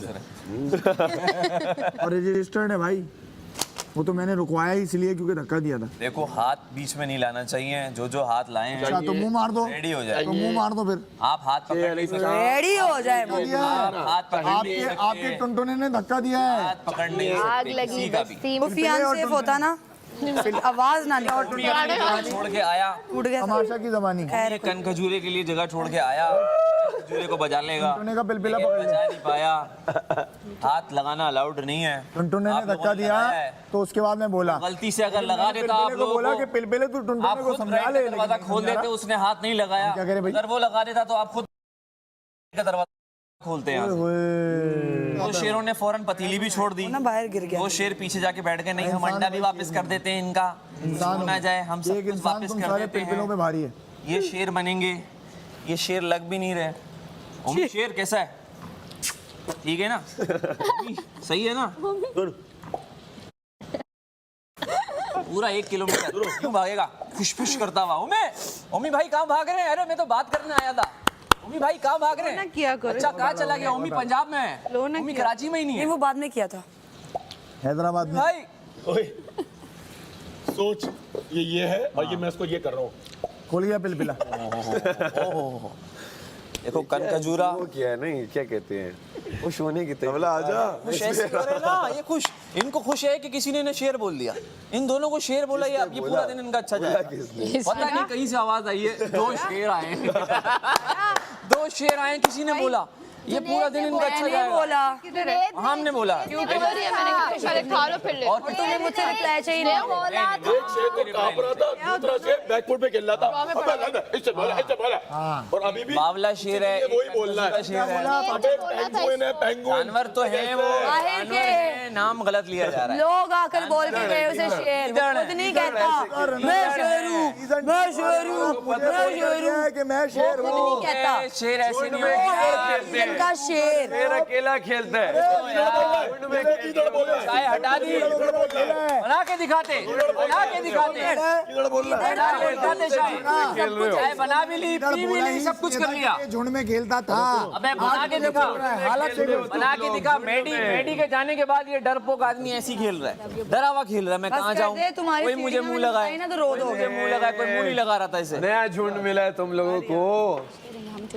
और रजिस्टर्ड है भाई, वो तो मैंने रुकवाया ही इसलिए क्योंकि धक्का दिया था। देखो हाथ बीच में नहीं लाना चाहिए, जो हाथ लाए हैं अच्छा तो मुंह मार दो, रेडी हो जाए। तो मुंह मार दो फिर। आप हाथ पकड़ नहीं सकते, रेडी हो जाए वो। हाथ पकड़ नहीं आपके सकते, आपके टुनटुने ने धक्का दिया है। हाथ पकड़ नहीं आग सकते लगी किसी का भी। बस्ती वो फियान सेफ होता ना, फिर आवाज ना निकल। जगह छोड़ के आया, टूट गया। तमाशा की जबानी, ये कन खजूरे के लिए जगह छोड़ के आया, खजूरे को बजा लेगा, टुनटुने का पिलपिला लेकिन पकड़ लिया। बजा नहीं पाया। हाथ लगाना अलाउड नहीं है। टुनटुने आप ने लोगों धक्का ने दिया लगाया है। तो उसके बाद मैं बोला, गलती से अगर लगा देता आप पिलपिले को लोगों बोला को, कि पिलपिले तू आप टुनटुने को खुद समझा राइट ले, का दरवाजा लेकिन खोल नहीं देते, उसने हाथ नहीं लगाया। क्या करे भाई? अगर वो लगा देता तो आप खुद का दरवाजा खोलते हैं। ओए, दो शेरों ने फौरन पतीली भी छोड़ दी, ना बाहर गिर गया। 2 शेर पीछे जाके बैठ गए, नहीं हम अंडा भी वापस कर देते हैं इनका, इंसान ना जाए हम सब एक कुछ इंसान वापस तुम कर सारे देते पिलपिलों पे हैं। भारी है। ये शेर बनेंगे, ये शेर लग भी नहीं रहे। ओमी शेर कैसा है? ठीक है ना? सही है ना? पूरा 1 किलोमीटर क्यों भागेगा? फुश करता हुआ। ओमी भाई कहाँ भाग रहे हैं? अरे मैं तो बात करने आया था। ओमी भाई कहाँ भाग रहे ना हैं? किया करो। अच्छा कहाँ चला गया? ओमी पंजाब में है, लो ना ओमी किया। कराची में ही नहीं नहीं है। वो बाद में किया था। हैदराबाद में भाई ओए सोच, ये है और ये मैं इसको ये कर रहा हूँ। खोल गया पिलपिला। देखो कन खजूरा वो क्या है नहीं, क्या कहते हैं, खुश होने की तबला आजा। खुश ऐसे हो रहे ना, ये खुश, इनको खुश है कि किसी ने इन्हें शेर बोल दिया। इन दोनों को शेर बोला, ये पूरा दिन इनका अच्छा जाएगा। पता नहीं कहीं से आवाज आई है, 2 शेर आए 2 शेर आए, किसी ने बोला, ये पूरा दिन इनका अच्छा मैंने जाएगा। बोला, हमने बोला पहले खा लो फिर ले। और तुम्हें मुझसे रिप्लाई चाहिए नहीं। एक शेर तो कांप रहा था, दूसरा शेर बैकफुट पे खेल रहा था। इससे बोला और अभी भी बावला शेर है, वही बोलना है। शेर है। अबे पेंगुइन है, पेंगुइन। जानवर तो है वो, जानवर है, नाम गलत लिया जा रहा है। लोग आकर बोल के गए उसे शेर, वो खुद नहीं कहता मैं शेर हूँ, मैं शेर हूँ, मैं शेर हूँ, कि मैं शेर हूँ। नहीं कहता। शेर ऐसे नहीं होता। किचन का शेर। शेर अकेला खेलता है। चाय हटा दी, बना के दिखाते, बना के दिखाते, बना के दिखाते चाय। चाय बना भी ली, पी भी ली, सब कुछ कर लिया। झुंड में खेलता था। अबे बना के दिखा, हालत देखो। बना के दिखा। मेडी के जाने के बाद ये डरपोक आदमी ऐसी खेल रहा है, डरा हुआ खेल रहा है। मैं बस कहाँ कर जाऊँ? दे, तुम्हारी कोई मुझे सीढ़ी मुंह में लगाए नहीं ना तो रो दोगे। मुझे मुंह लगाए, कोई मुंह नहीं लगा रहा था इसे। नया झुंड मिला है तुम लोगों को,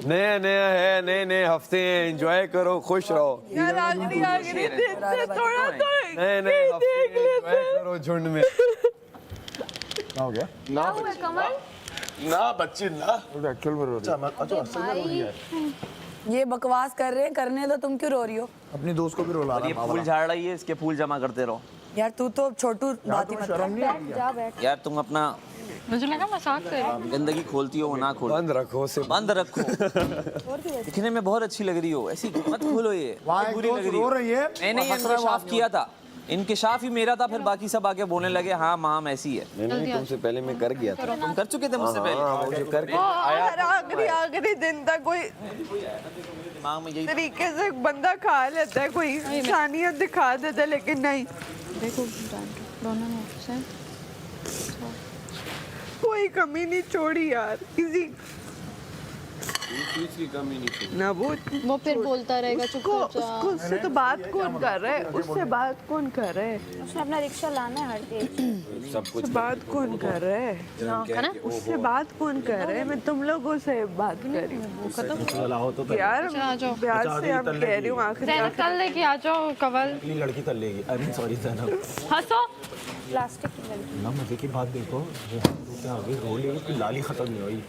नया नया है, नए नए हफ्ते हैं, एंजॉय करो, खुश रहो। यार आखिरी आखिरी दिन से थोड़ा तो नए नए हफ्ते एंजॉय करो झुंड में। क्या हो गया? ना हुआ कमल? ना बच्ची ना। एक्चुअल में रो रही है। अच्छा असल में रो रही है। ये बकवास कर रहे हैं, करने दो, तुम क्यों रो रही हो? अपनी दोस्त को भी रुला रहा ये है। फूल झाड़ रही है, इसके फूल जमा करते रहो। यार तू तो छोटू बात ही मत कर। बैठ जा बैठ। यार तुम अपना मुझे लगा मजाक कर रही हूँ। गंदगी खोलती हो वो ना खोलो, बंद रखो उसे। बंद रखो। दिखने में बहुत अच्छी लग रही हो, ऐसी मत खोलो। ये वहाँ बुरी लग रही रो हो। रही है। मैंने ये इंकशाफ किया था, इंकशाफ ही मेरा था, फिर बाकी सब आके बोलने लगे हाँ माम ऐसी है। नहीं, तुमसे पहले मैं कर गया था। तुम कर चुके थे मुझसे पहले। हाँ, मुझे करके और आखिरी दिन तक कोई दिमाग में यही तरीके से बंदा खा लेता है, कोई इंसानियत दिखा देता है, लेकिन नहीं, देखो दोनों में से कोई कमी नहीं छोड़ी यार किसी चीज की कमी नहीं थी। ना वो फिर बोलता रहेगा चुप उसको कर जा। उसको उससे तो बात कौन कर रहा है, उससे बात कौन कर रहा है, उसने अपना रिक्शा लाना है हर चीज। सब कुछ उससे बात कौन कर रहा है, उससे बात कौन कर रहा है? मैं तुम लोगों से बात कर रही हूँ यार, प्यार से हम कह रही हूँ। आखिरी कल लेके आ जाओ कवल। लड़की तल लेगी। I mean sorry Zainab. हंसो। प्लास्टिक की लड़की। ना मजे की बात देखो, वो क्या हो गई, रो लेगी, उसकी लाली खत्म नहीं हुई।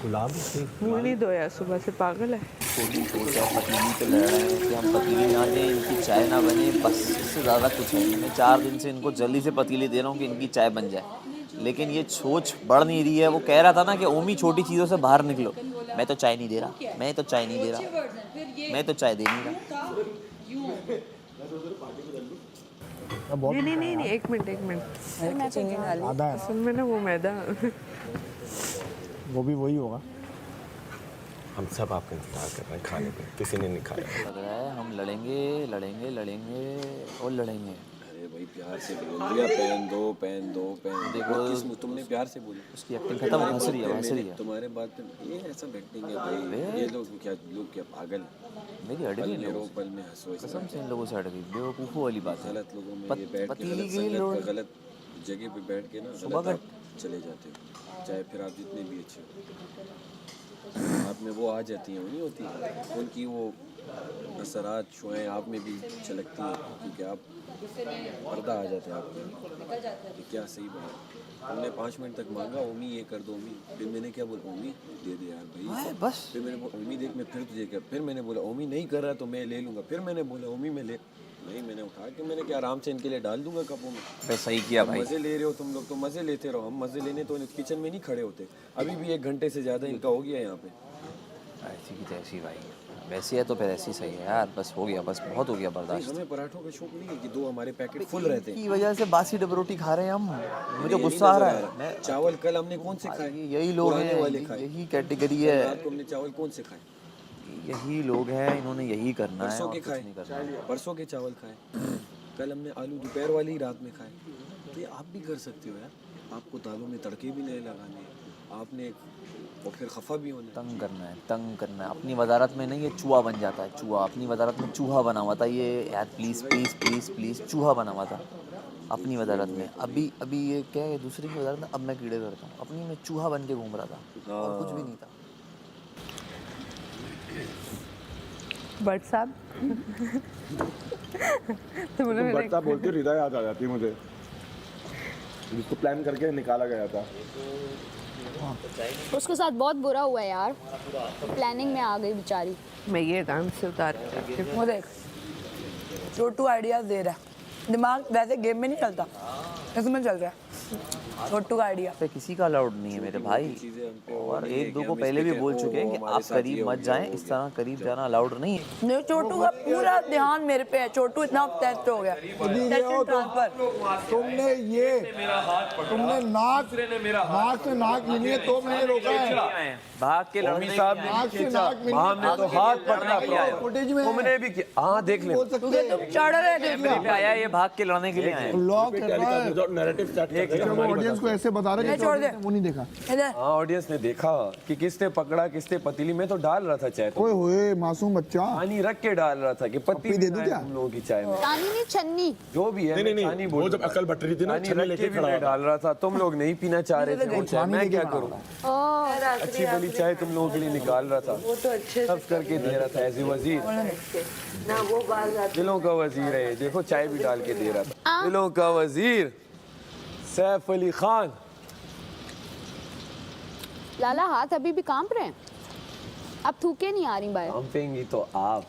गुलाब से मुंह नहीं धोया सुबह से, पागल है। छोटी छोटी पतीली पे लड़ रहे हैं कि हम पतीली ना दें, इनकी चाय ना बने, बस इससे ज़्यादा कुछ है नहीं। मैं 4 दिन से इनको जल्दी से पतीली दे रहा हूँ कि इनकी चाय बन जाए, लेकिन ये सोच बढ़ नहीं रही है। वो कह रहा था ना कि ओमी छोटी चीज़ों से बाहर निकलो। मैं तो चाय नहीं दे रहा, मैं तो चाय नहीं दे रहा, मैं तो चाय दे नहीं रहा। नहीं, एक मिनट। चीनी डाली। आधा है, असल में ना वो मैदा वो भी वही होगा। हम सब आपका इंतजार कर रहे हैं खाने पे, किसी ने नहीं खाया। लग रहा है हम लड़ेंगे लड़ेंगे लड़ेंगे और लड़ेंगे। अरे भाई प्यार से बोल दिया, पहन दो। देखो तुमने प्यार से बोली। उसकी एक्टिंग खत्म, हंस रही है, हंस रही है। तुम्हारे बात पे ये ऐसा बैठेंगे भाई, ये लोग क्या पागल। मेरी अड़ गई रो पल में हंसो, कसम से इन लोगों से अड़ गई। बेवकूफ़ों वाली बात है। गलत लोगों में ये बैठ के पतीली गलत के लिए संगत लोग पे, गलत जगह पे बैठ के ना सुबह गलत आप चले जाते हो, चाहे फिर आप जितने भी अच्छे हो, आप में वो आ जाती हैं, वो नहीं होती उनकी वो असरात शुआएं आप में भी झलकती हैं, क्योंकि आप पर्दा आ जाता है आपके कि क्या सही बात। हमने 5 मिनट तक मांगा, ओमी ये कर दो ओमी, फिर मैंने क्या बोला, ओमी दे दे यार भाई बस। फिर मैंने बोला ओमी देख मैं फिर तुझे क्या, फिर मैंने बोला ओमी नहीं कर रहा तो मैं ले लूँगा, फिर मैंने बोला ओमी मैं ले नहीं, मैंने उठा के मैंने क्या आराम से इनके लिए डाल दूंगा कपों में। बस सही किया भाई। मज़े ले रहे हो तुम लोग तो मज़े लेते रहो, हम मज़े लेने तो किचन में नहीं खड़े होते। अभी भी 1 घंटे से ज़्यादा इनका हो गया यहाँ पे। ऐसी की तैसी भाई, वैसी है तो फिर ऐसी सही है यार। बस हो गया, बस बहुत हो गया बर्दाश्त। हमें पराठों का शौक नहीं है कि 2 हमारे पैकेट फुल रहते हैं। की वजह से बासी डबरोटी खा रहे हैं हम, मुझे गुस्सा आ रहा है। मैं चावल कल हमने कौन से खाए? यही लोग पुराने हैं, वाले खाए। यही कैटेगरी है, रात को हमने चावल कौन से खाए? यही लोग हैं, इन्होंने यही करना है परसों और के कुछ खाए, नहीं करना है। परसों के चावल खाए, कल हमने आलू दोपहर वाली रात में खाए। तो ये आप भी कर सकते हो यार, आपको दालों में तड़के भी नहीं लगाने, आपने और फिर खफा भी होना। तंग करना है अपनी वजारत में नहीं, ये चूहा बन जाता है। चूहा अपनी वजारत में चूहा बना हुआ था ये यार, प्लीज़ प्लीज़ प्लीज़ प्लीज़ चूहा बना हुआ था अपनी वजारत में। अभी ये क्या है, दूसरी की वजारत में अब मैं कीड़े करता हूँ, अपनी में चूहा बन के घूम रहा था और कुछ भी नहीं था। बट साहब तुमने मेरे बच्चा बोलते हृदय याद आ जाती है मुझे, जिसको प्लान करके निकाला गया था। उसके साथ बहुत बुरा हुआ यार, प्लानिंग में आ गई बेचारी। मैं ये काम से उतार के रखती हूँ। वो देख छोटू आइडियाज दे रहा है, दिमाग वैसे गेम में नहीं चलता, इसमें चल रहा है। छोटू का आइडिया। पे किसी का अलाउड नहीं है मेरे भाई, और एक दो को पहले भी बोल चुके हैं कि आप करीब मत जाएं, इस तरह करीब जाना अलाउड नहीं है। नहीं, छोटू का पूरा ध्यान मेरे पे है। छोटू इतना टेस्ट हो गया, टेस्ट ट्रांसफर। तुमने नाक से नाक मिली है तो मैंने रोका है। भाग के लड़ने साहब ने हमने तो हाथ पकड़ा फुटेज में तुमने भी किया। हाँ देख ले, क्योंकि तुम चढ़ रहे थे। पे आया ये भाग के लड़ने के लिए आए। ब्लॉग कर रहा है नैरेटिव सेट ऑडियंस को ऐसे बता रहे छोड़ दे। वो नहीं देखा। हाँ ऑडियंस ने देखा कि किसने पकड़ा किसने पतीली में, तो डाल रहा था चाय तो ओए होए मासूम बच्चा, पानी रख के डाल रहा था कि पत्ती दे दूं क्या? तुम लोगों की चाय में रानी नहीं छन्नी। जो भी है। नहीं पानी वो जब अकल बट रही थी ना, पानी छन्नी रख लेके के भी खड़ा मैं था। डाल रहा था, तुम लोग नहीं पीना चाह रहे थे वो चाय, मैं क्या करूँ? अच्छी भली चाय तुम लोगों के लिए निकाल रहा था, वो तो अच्छे सब करके दे रहा था एज ए वजीर। ना वो बात दिलों का वजीर है, देखो चाय भी डाल के दे रहा था। दिलों का वजीर सैफ अली खान। लाला हाथ अभी भी कांप रहे हैं, अब थूके नहीं आ रही बाहर। कांपेंगी तो आप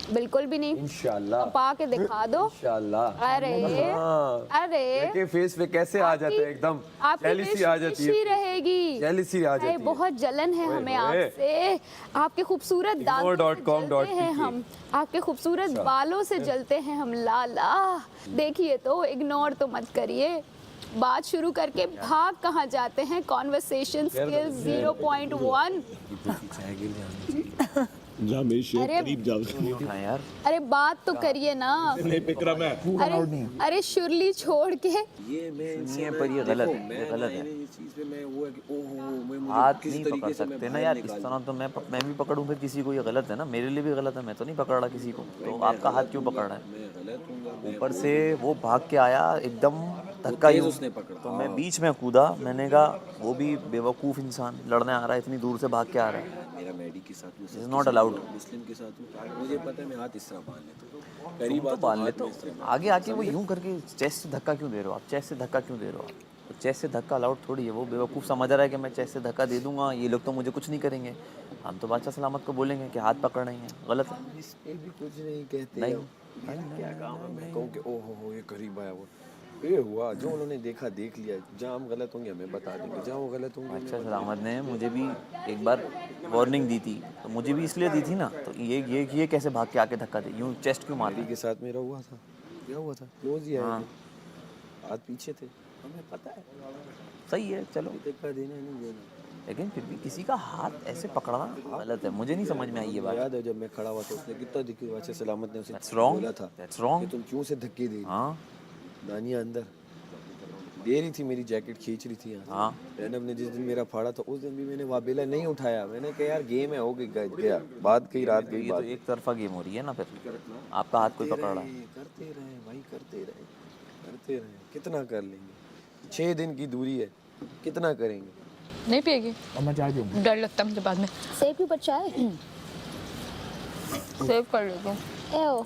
बिल्कुल भी नहीं। इंशाल्लाह, पा के दिखा दो। इंशाल्लाह। अरे हाँ। अरे देखिए फेस पे कैसे आ जाता है, एकदम आपकी जेलिसी आ जाती है, रहेगी। जेलिसी आ जाती है। बहुत जलन है हमें ओए। आपसे, आपके खूबसूरत दांतों से जलते हैं हम, आपके खूबसूरत बालों से जलते हैं हम लाला। देखिए तो इग्नोर तो मत करिए, बात शुरू करके भाग कहाँ जाते हैं। Conversation skills 0.1। जा मेरी शेर अरे- करीब जा। हाँ यार, अरे बात तो करिए ना। नहीं बिक्रा मैं अरे शुरली छोड़ के नहीं है पर ये गलत है, ये गलत है। हाथ नहीं पकड़ सकते ना यार इस तरह, तो मैं भी पकड़ूं फिर किसी को, ये गलत है ना, मेरे लिए भी गलत है। मैं तो नहीं पकड़ रहा किसी को, तो आपका हाथ क्यों पकड़ रहा है? ऊपर से वो भाग के आया एकदम धक्का ही उसने पकड़ा, तो मैं बीच में कूदा। मैंने कहा वो भी बेवकूफ़ इंसान लड़ने आ रहा है, इतनी दूर से भाग के आ रहा है। मेरा मेडी के साथ इज नॉट अलाउड। मुस्लिम के साथ हूँ, मुझे पता है मैं हाथ इस तरह बांध लेता हूँ, करीब तो बांध ले, तो आगे आके वो यूं करके चेस्ट से धक्का क्यों दे रहे हो आप? चेस्ट से धक्का क्यों दे रहे हो आप? तो चेस्ट से धक्का अलाउड थोड़ी है। वो बेवकूफ़ समझ रहा है कि मैं चेस्ट से धक्का दे दूंगा, ये लोग तो मुझे कुछ नहीं करेंगे। हम तो बादशाह सलामत को बोलेंगे कि हाथ पकड़ रही हैं, गलत है। इस पे भी कुछ नहीं कहते। नहीं। क्या काम है, मैं कहूँ कि ओहो ये करीब आया, वो ये हुआ जो उन्होंने देखा देख लिया। जहाँ हम गलत होंगे हमें बता देंगे, जहाँ वो गलत होंगे। अच्छा सलामत ने मुझे भी एक बार वार्निंग दी थी, तो मुझे भी इसलिए दी थी ना, तो ये कैसे भाग के आके धक्का दे, यूं चेस्ट क्यों मार मेडी के साथ मेरा हुआ था, क्या हुआ था, क्लोज ही आया हाँ। थे, हाथ पीछे थे, हमें पता है। सही है, चलो। धक्का देना है नहीं देना। लेकिन फिर भी किसी का हाथ ऐसे पकड़ना गलत है, मुझे नहीं समझ में आई ये बात। याद है जब मैं खड़ा हुआ था, उसने कितना दिखी, बादशाह सलामत ने उसे That's wrong. बोला था That's wrong. कि तुम क्यों से धक्के दे रही? हाँ दानिया अंदर दे रही थी, मेरी जैकेट खींच रही थी। हाँ। रैनब ने जिस दिन मेरा फाड़ा था उस दिन भी मैंने वाबेला नहीं उठाया। मैंने कहा यार गेम है, हो गया, बात कही रात गई ये बात। तो एक तरफा गेम हो रही है ना, फिर आपका हाथ कोई पकड़ रहा है। करते रहे भाई, करते रहे, कितना कर लेंगे? 6 दिन की दूरी है, कितना करेंगे? नहीं पिएगी? और मैं चाय पीऊंगा। डर लगता है मुझे बाद में। सेब के ऊपर चाय। सेव कर लेती हूँ। एओ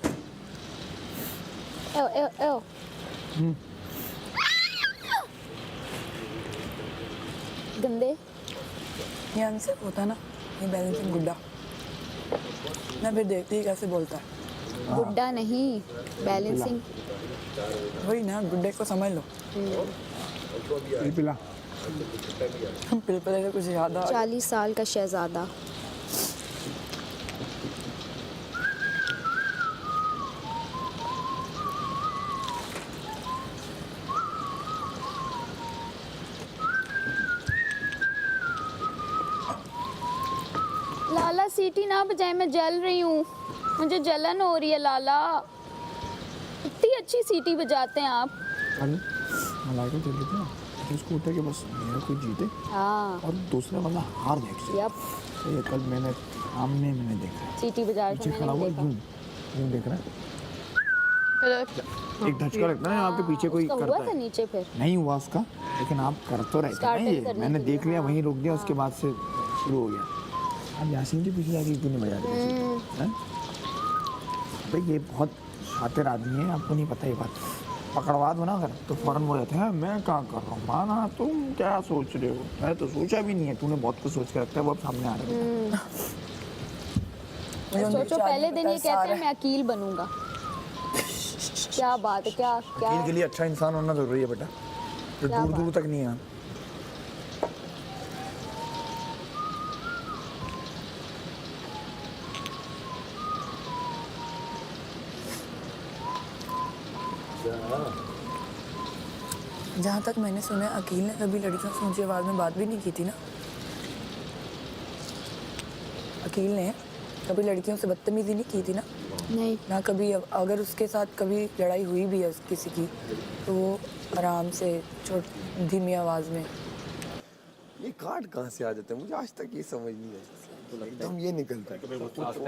एओ एओ एओ। गंदे। ये अनसेफ होता है ना, ये बैलेंसिंग गुड्डा। मैं फिर देखती ही कैसे बोलता है। गुड्डा नहीं, बैलेंसिंग। वही ना, गुड्डे को समझ लो। पिला हम पिलपिले से कुछ ज़्यादा। 40 साल का शहजादा। लाला सीटी ना बजाए, मैं जल रही हूँ, मुझे जलन हो रही है लाला। इतनी अच्छी सीटी बजाते हैं आप। मलाई को चल लेते ना, उसको होता है कि बस मेरा कोई जीते हाँ और दूसरा वाला हार जाए। यप, ये कल मैंने सामने मैंने देखा, सीटी बजा पीछे खड़ा हुआ यूं देख रहा है। एक धचका लगता है ना आपके पीछे कोई उसका करता हुआ था है। नीचे फिर। नहीं हुआ उसका, लेकिन आप कर तो रहे थे ना Started ये, करने मैंने के लिए। देख लिया, वहीं रोक दिया, उसके बाद से शुरू हो गया। अब यासीन के पीछे जाके क्यों नहीं बजा रहे? भाई ये बहुत शातिर आदमी है, आपको नहीं पता ये बात। पकड़वा दो ना अगर, तो फौरन बोल जाते हैं मैं क्या कर रहा हूँ, माना तुम क्या सोच रहे हो, मैं तो सोचा भी नहीं है, तूने बहुत कुछ सोच के रखता है, वो अब सामने आ रहा है। सोचो पहले दिन ये कहते हैं मैं अकील बनूंगा। क्या बात है, क्या क्या वकील के लिए अच्छा इंसान होना जरूरी है बेटा, जो दूर दूर तक नहीं है। जहाँ तक मैंने सुना है, अकील ने कभी लड़कियों से ऊंची आवाज़ में बात भी नहीं की थी ना? अकील ने कभी लड़कियों से बदतमीजी नहीं की थी ना? नहीं ना कभी। अगर उसके साथ कभी लड़ाई हुई भी है किसी की, तो वो आराम से धीमी आवाज़ में। ये कार्ड कहाँ से आ जाते हैं, मुझे आज तक ये समझ नहीं आई, एकदम ये निकलता है।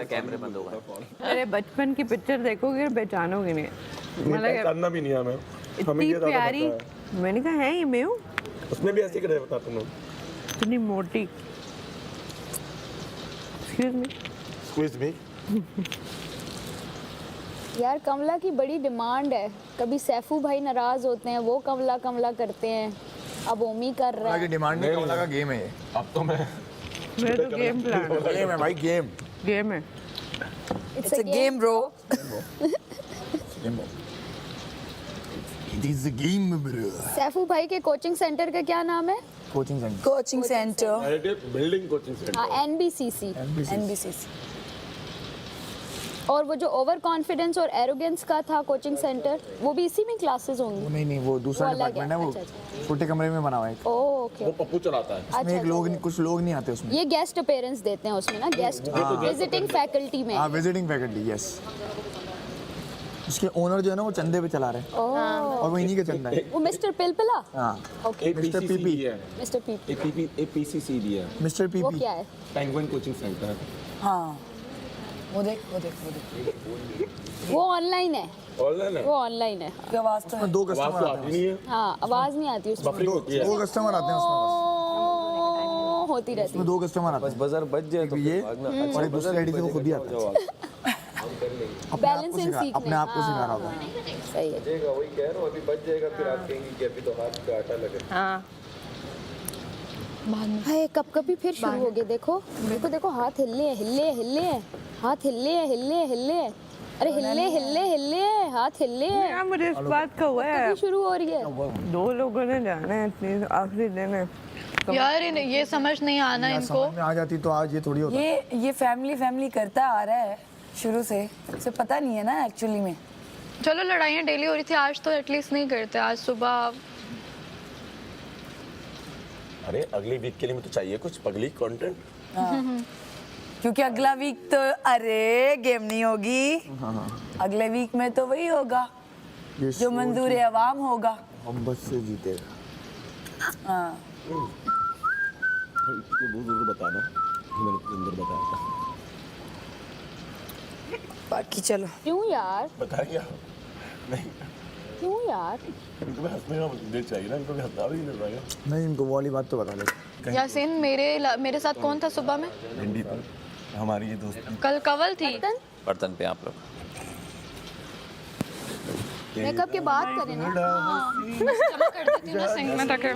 कैमरे बंद हो गए। अरे बचपन की पिक्चर देखोगे और पहचानोगे नहीं। मतलब जानना भी नहीं है हमें, हमें इतनी ये ज्यादा प्यारी। पता है। मैंने कहा है ये मैं हूँ, उसने भी ऐसे करे बता तुम्हें। इतनी मोटी। Excuse me. स्क्वीज मी। यार कमला की बड़ी डिमांड है, कभी सैफू भाई नाराज होते हैं, वो कमला कमला करते हैं, अब ओमी कर रहा है। डिमांड नहीं, कमला का गेम है ये। अब तो मैं मेरा तो गेम प्लान। गेम है भाई, गेम। गेम है। It's a game bro. It is a game bro। Saifu भाई के कोचिंग सेंटर का क्या नाम है? Coaching centre. Coaching centre. Building coaching centre. हाँ, NBCC। NBCC। और वो जो ओवर कॉन्फिडेंस और एरोगेंस का था कोचिंग सेंटर, वो भी इसी में क्लासेस होंगी? नहीं नहीं, वो दूसरा वो अलग है। डिपार्टमेंट है। वो अच्छा, छोटे कमरे में बना हुआ है। ओके। वो पप्पू चलाता है। उसमें एक लोग नहीं, कुछ लोग नहीं आते उसमें। ये गेस्ट अपीयरेंस देते हैं उसमें ना, गेस्ट विजिटिंग फैकल्टी में। हाँ, विजिटिंग फैकल्टी, यस। उसके ओनर जो है ना, वो चंदे पे चला रहे हैं, ओह, और वो इन्हीं के चंदा है। वो मिस्टर पिलपिला। हाँ, ओके, मिस्टर पीपी है, मिस्टर पीपी। APCCD है, मिस्टर वो पीपी। क्या है? Penguin coaching centre. हाँ, वो देख। वो ऑनलाइन है, ऑनलाइन है। वो ऑनलाइन है। उसकी आवाज़ तो है। दो आवाज कस्टमर तो आते आती हैं नहीं है, हाँ, आवाज नहीं आती उसमें। बफरिंग होती है। दो कस्टमर आते हैं उसमें। ओ, होती रहती उसमें दो कस्टमर आते बस हैं, बजर बच जाए तो ये फिर भागना। और एक दूसरी आईडी से वो खुद ही आता है। अपने आप को बैलेंसिंग सिखा, सीखने। अपने आप को सिखा रहा होगा। सही है। बचेगा, वही कह रहा हूँ, अभी बच जाएगा, फिर आप कहेंगे कि अभी तो हाथ पे आटा लगे। हाँ। हाय, कब कभी फिर शुरू हो गए। देखो देखो देखो, हाथ हिले हिले हिले, हाथ हिले हिले हिले, अरे हिले हिले हिले, हाथ हिले। यार मुझे इस बात का हुआ है, कभी शुरू हो रही है। दो लोगों ने जाना है इतनी आखिरी दिन है। यार ये समझ नहीं आना यार, इनको। समझ में आ जाती तो आज ये थोड़ी होता। ये फैमिली करता आ रहा है शुरू से, इसे पता नहीं है ना एक्चुअली में। चलो लड़ाइयाँ डेली हो रही थी, आज तो एटलीस्ट नहीं करते। आज सुबह अरे अगली वीक के लिए मुझे तो चाहिए कुछ पगली कंटेंट। क्योंकि अगला वीक तो अरे गेम नहीं होगी। अगले वीक में तो वही होगा ये जो मंजूर अवाम होगा। मोहब्बत से जीतेगा। हाँ, दूर बताना, मैंने अंदर बताया। बाकी चलो। क्यों यार, बताइए। नहीं क्यों यार? तुम्हें हंसने का दिल चाहिए ना, इनको भी हंसना भी नहीं रहेगा। नहीं, इनको वो वाली बात तो बता दे। यासीन मेरे साथ कौन था सुबह में? भिंडी पर हमारी ये दोस्त कल कवल थी। बर्तन पे आप लोग मेकअप के बाद करें ना। जमा कर देती हूँ ना सिंक में ताकि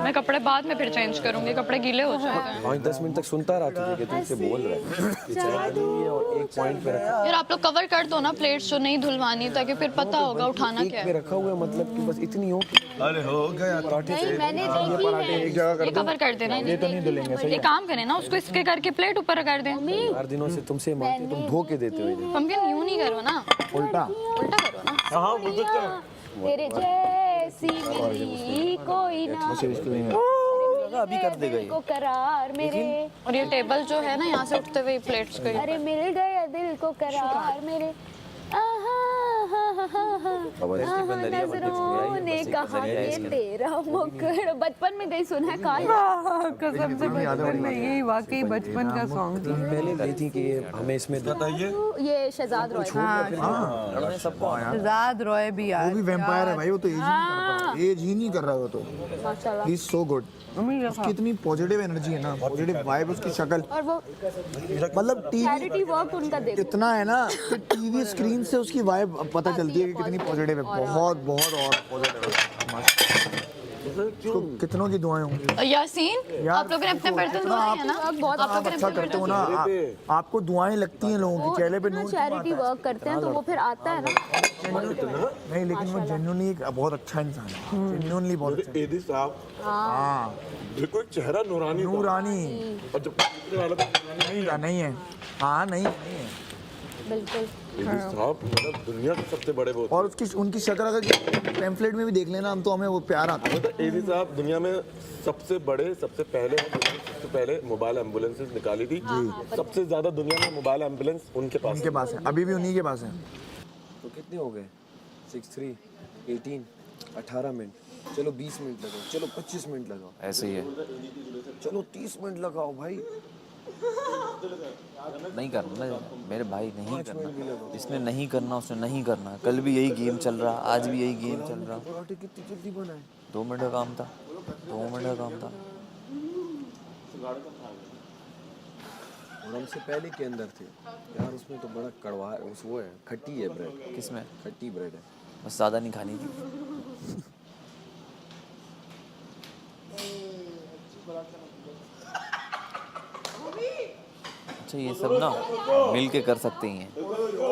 मैं कपड़े बाद में फिर चेंज करूंगी, कपड़े गीले हो जाते हैं। 5-10 मिनट तक सुनता रहा तुझे कि तुमसे बोल रहा है और एक पॉइंट पे रखा, यार आप लोग कवर कर दो ना प्लेट्स जो नहीं धुलवानी, ताकि फिर पता होगा उठाना एक क्या पे है। रखा हुआ है, मतलब कि बस इतनी हो कि अरे हो गया पराठे नहीं, मैंने देखी है। एक जगह ये कवर कर देना। ये तो नहीं धुलेंगे। सही ये काम करें ना, उसको इसके करके प्लेट ऊपर कर दें। 4 दिनों से तुमसे मांगते, तुम धोखे देते हो इन्हें। पंपियन यूं नहीं करो ना, उल्टा। उल्टा करो ना। हाँ बिल्कुल। तेरे जैसी मिली कोई ना, अभी कर देगा दिल को करार मेरे। और ये टेबल जो है ना, यहाँ से उठते हुए प्लेट्स गई। अरे मिल गया दिल को करार मेरे। नजरों ने कहा ये तेरा मुखड़। बचपन में गई सुना है काल। कसम से बचपन में यही वाकई बचपन का सॉन्ग था। पहले गई थी कि हमें इसमें बताइए। ये शहजाद रॉय। शहजाद रॉय भी वो यार, भी वैम्पायर है भाई, वो तो एज ही नहीं करता। एज ही नहीं कर रहा वो तो। माशाल्लाह। He is so good. उसकी इतनी पॉजिटिव एनर्जी है ना, पॉजिटिव वाइब, उसकी शक्ल, और वो मतलब टीवी चैरिटी वर्क उनका देखो। इतना है ना कि टीवी स्क्रीन से उसकी वाइब पता चलती है कि कितनी पॉजिटिव है। बहुत बहुत और पॉजिटिव है। उसको कितनों की दुआएं होंगी। यासीन आप लोगों ने अपने बर्तन धोए हैं ना? बहुत आप अच्छा करते हो ना, आपको दुआएं लगती हैं लोगों की चेहरे पे, नूर चैरिटी वर्क करते हैं तो वो फिर आता है ना। नहीं, लेकिन वो जेन्युइनली एक बहुत अच्छा इंसान है। जेन्युइनली बहुत अच्छा। एदी साहब, हाँ, देखो एक चेहरा नूरानी था। नूरानी और जब पूछने वाला था, नहीं है। हाँ, नहीं है। बिल्कुल। साहब मतलब दुनिया के सबसे बड़े वो और उसकी उनकी शक्ल अगर पैम्फलेट में भी देख लेना हम तो हमें वो प्यार आता है। एबी साहब दुनिया में सबसे बड़े सबसे पहले मोबाइल एम्बुलेंसेस निकाली थी। सबसे ज्यादा दुनिया में मोबाइल एम्बुलेंस उनके पास है, अभी भी उन्हीं के पास है। तो कितने हो गए 6, 3, 18, 18 मिनट। चलो 20 मिनट लगाओ, चलो 25 मिनट लगाओ, ऐसे ही है, चलो 30 मिनट लगाओ भाई। नहीं करना मेरे भाई, नहीं करना। इसने नहीं करना, उसने नहीं करना। कल भी यही गेम चल रहा, आज भी यही गेम चल रहा। पराठे कितनी जल्दी बनाए? 2 मिनट का काम था, 2 मिनट का काम था। और हमसे पहले के अंदर थे यार, उसमें तो बड़ा कड़वा है, वो है खट्टी है ब्रेड। किसमें? खट्टी ब्रेड है। बस ज़्यादा नहीं खानी थी। अच्छा ये सब ना मिल के कर सकते ही हैं।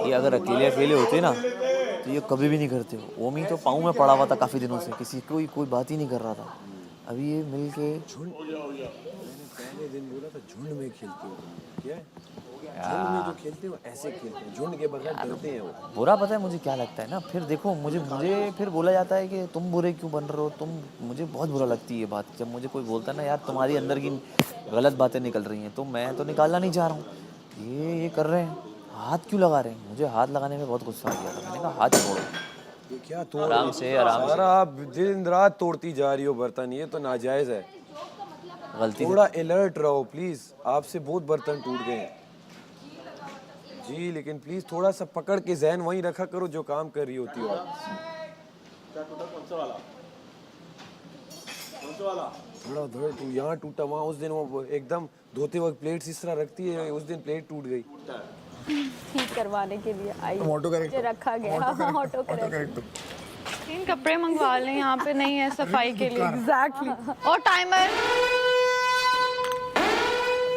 ये अगर अकेले अकेले होते ना तो ये कभी भी नहीं करते। ओमी तो पाँव में पड़ा हुआ था काफ़ी दिनों से, किसी कोई बात ही नहीं कर रहा था। अभी ये मिल के मैंने पहले दिन बोला था झुंड में खेलते हो, क्या है? झुंड में जो खेलते हो ऐसे खेलते हैं, झुंड के बगैर डरते हैं वो। बुरा पता है मुझे क्या लगता है ना, फिर देखो मुझे फिर बोला जाता है कि तुम बुरे क्यों बन रहे हो, मुझे बहुत बुरा लगती है ये बात। जब मुझे कोई बोलता है ना यार तुम्हारी अंदर की गलत बातें निकल रही हैं, तो मैं तो निकालना नहीं चाह रहा हूँ। ये कर रहे हैं, हाथ क्यों लगा रहे हैं? मुझे हाथ लगाने में बहुत गुस्सा आ गया था। मैंने कहा हाथ छोड़ो। ये क्या तोड़? आराम से सारा आप दिन रात तोड़ती जा रही हो बर्तन, ये तो नाजायज है। गलती थोड़ा अलर्ट रहो प्लीज, आपसे बहुत बर्तन टूट गए हैं जी, लेकिन प्लीज थोड़ा सा पकड़ के जहन वहीं रखा करो जो काम कर रही होती हो आप। थोड़ा धड़ तू यहाँ टूटा वहाँ, उस दिन वो एकदम धोते वक्त प्लेट्स इस तरह रखती है, उस दिन प्लेट टूट गई। ठीक करवाने के लिए आई, ऑटो करेक्ट मुझे रखा गया। Auto correct. 3 कपड़े मंगवा लें, यहाँ पे नहीं है सफाई के लिए। एग्जैक्टली। और टाइमर।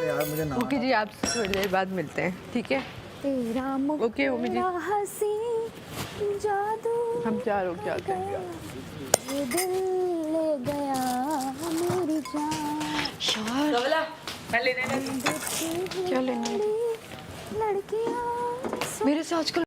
यार मुझे ना ओके जी, आपसे थोड़ी देर बाद मिलते हैं, ठीक है? तेरा मुख ओके ओमी जी, हंसी जादू हम 4 हो क्या करेंगे? ये दिल ले गया मेरी जान। क्या लेना है? लड़कियां मेरे से आजकल